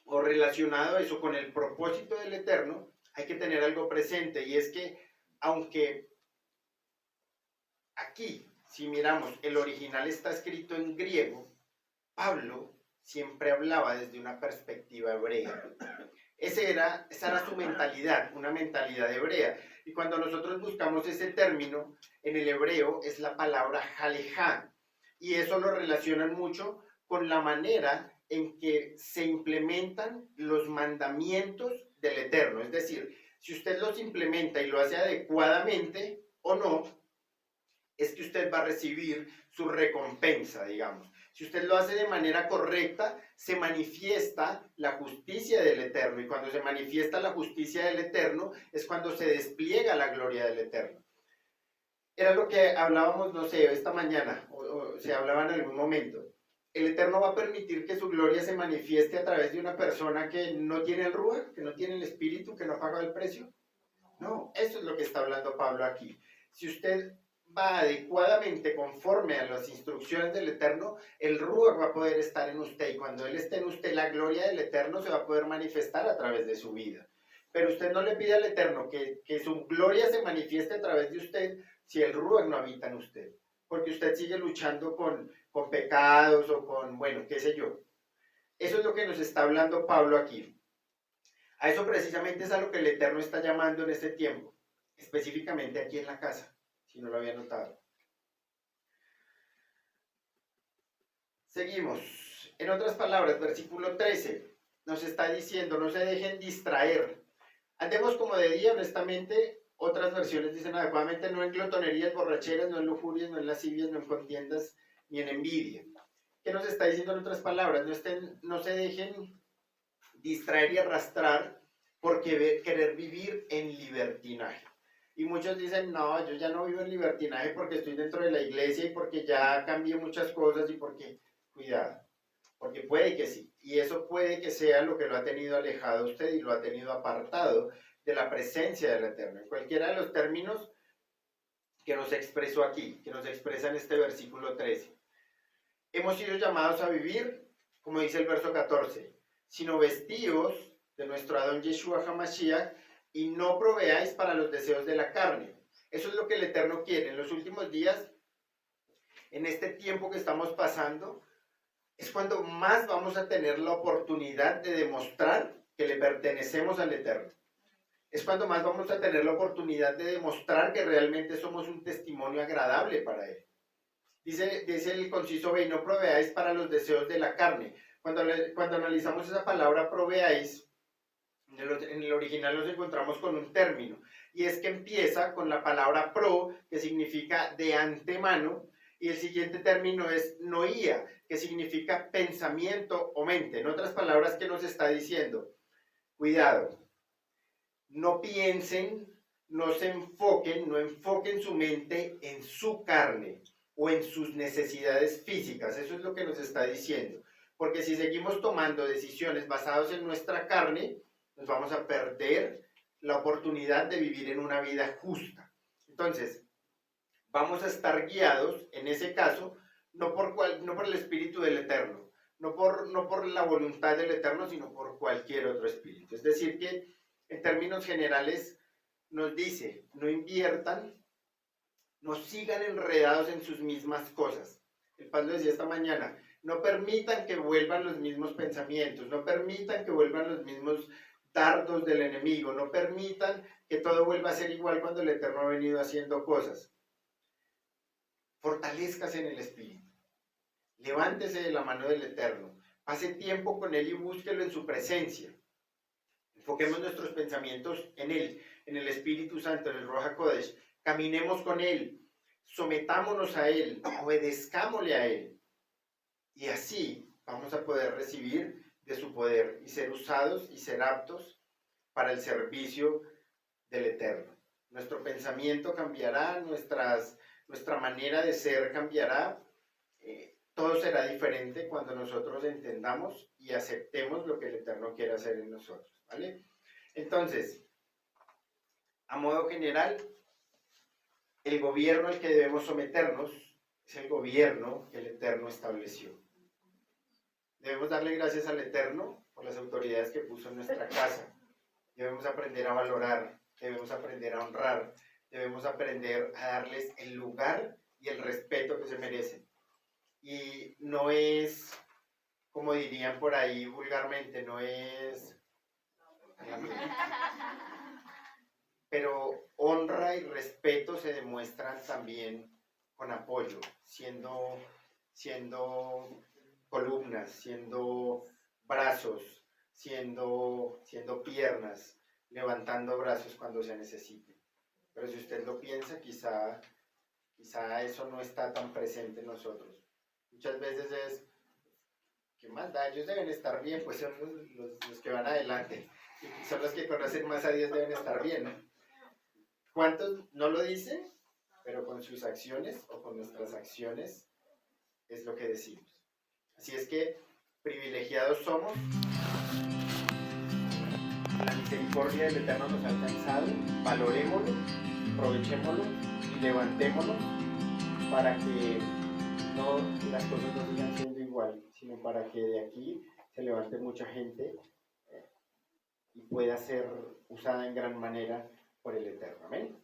o relacionado a eso con el propósito del Eterno, hay que tener algo presente, y es que aunque aquí, si miramos, el original está escrito en griego, Pablo siempre hablaba desde una perspectiva hebrea. Esa era su mentalidad, una mentalidad hebrea. Y cuando nosotros buscamos ese término, en el hebreo es la palabra jalejá. Y eso lo relacionan mucho con la manera en que se implementan los mandamientos del Eterno. Es decir, si usted los implementa y lo hace adecuadamente o no, es que usted va a recibir su recompensa, digamos. Si usted lo hace de manera correcta, se manifiesta la justicia del Eterno. Y cuando se manifiesta la justicia del Eterno, es cuando se despliega la gloria del Eterno. Era lo que hablábamos, no sé, esta mañana, o se hablaba en algún momento. ¿El Eterno va a permitir que su gloria se manifieste a través de una persona que no tiene el Ruach, que no tiene el Espíritu, que no ha pagado el precio? No, eso es lo que está hablando Pablo aquí. Si usted va adecuadamente conforme a las instrucciones del Eterno, el Ruach va a poder estar en usted, y cuando Él esté en usted, la gloria del Eterno se va a poder manifestar a través de su vida. Pero usted no le pide al Eterno que su gloria se manifieste a través de usted si el Ruach no habita en usted, porque usted sigue luchando con pecados o con, bueno, qué sé yo. Eso es lo que nos está hablando Pablo aquí. A eso precisamente es a lo que el Eterno está llamando en este tiempo, específicamente aquí en la casa, si no lo había notado. Seguimos. En otras palabras, versículo 13 nos está diciendo, no se dejen distraer. Andemos como de día, honestamente. Otras versiones dicen adecuadamente, no en glotonerías, borracheras, no en lujurias, no en lascivias, no en contiendas, ni en envidia. ¿Qué nos está diciendo en otras palabras? No se dejen distraer y arrastrar por querer vivir en libertinaje. Y muchos dicen, no, yo ya no vivo en libertinaje porque estoy dentro de la iglesia y porque ya cambié muchas cosas y porque, cuidado, porque puede que sí. Y eso puede que sea lo que lo ha tenido alejado a usted y lo ha tenido apartado de la presencia del Eterno. En cualquiera de los términos que nos expresó aquí, que nos expresa en este versículo 13. Hemos sido llamados a vivir, como dice el verso 14, sino vestíos de nuestro Adón Yeshua HaMashiach y no proveáis para los deseos de la carne. Eso es lo que el Eterno quiere. En los últimos días, en este tiempo que estamos pasando, es cuando más vamos a tener la oportunidad de demostrar que le pertenecemos al Eterno. Es cuando más vamos a tener la oportunidad de demostrar que realmente somos un testimonio agradable para Él. Dice el conciso B, no proveáis para los deseos de la carne. Cuando analizamos esa palabra proveáis, en el original nos encontramos con un término, y es que empieza con la palabra pro, que significa de antemano, y el siguiente término es noía, que significa pensamiento o mente. En otras palabras, ¿qué nos está diciendo? Cuidado. No piensen, no se enfoquen, no enfoquen su mente en su carne o en sus necesidades físicas. Eso es lo que nos está diciendo. Porque si seguimos tomando decisiones basadas en nuestra carne, nos vamos a perder la oportunidad de vivir en una vida justa. Entonces, vamos a estar guiados, en ese caso, no por el Espíritu del Eterno, no por la voluntad del Eterno, sino por cualquier otro espíritu. Es decir, que en términos generales nos dice, no inviertan, no sigan enredados en sus mismas cosas. El Paz lo decía esta mañana, no permitan que vuelvan los mismos pensamientos, no permitan que vuelvan los mismos dardos del enemigo, no permitan que todo vuelva a ser igual cuando el Eterno ha venido haciendo cosas. Fortalézcase en el Espíritu, levántese de la mano del Eterno, pase tiempo con Él y búsquelo en su presencia. Enfoquemos nuestros pensamientos en Él, en el Espíritu Santo, en el Ruach HaKodesh. Caminemos con Él, sometámonos a Él, obedezcámosle a Él. Y así vamos a poder recibir de su poder y ser usados y ser aptos para el servicio del Eterno. Nuestro pensamiento cambiará, nuestra manera de ser cambiará. Todo será diferente cuando nosotros entendamos y aceptemos lo que el Eterno quiere hacer en nosotros, ¿vale? Entonces, a modo general, el gobierno al que debemos someternos es el gobierno que el Eterno estableció. Debemos darle gracias al Eterno por las autoridades que puso en nuestra casa. Debemos aprender a valorar, debemos aprender a honrar, debemos aprender a darles el lugar y el respeto que se merecen. Y no es, como dirían por ahí vulgarmente, no es... Pero honra y respeto se demuestran también con apoyo, siendo columnas, siendo brazos, siendo piernas, levantando brazos cuando se necesite. Pero si usted lo piensa, quizá eso no está tan presente en nosotros. Muchas veces es, ¿qué más da? Ellos deben estar bien, pues son los que van adelante. Y son los que conocen más a Dios, deben estar bien, ¿no? ¿Cuántos no lo dicen? Pero con sus acciones o con nuestras acciones es lo que decimos. Así es que privilegiados somos. La misericordia del Eterno nos ha alcanzado. Valorémoslo, aprovechémoslo y levantémonos para que las cosas no sigan siendo igual, sino para que de aquí se levante mucha gente y pueda ser usada en gran manera por el Eterno. Amén.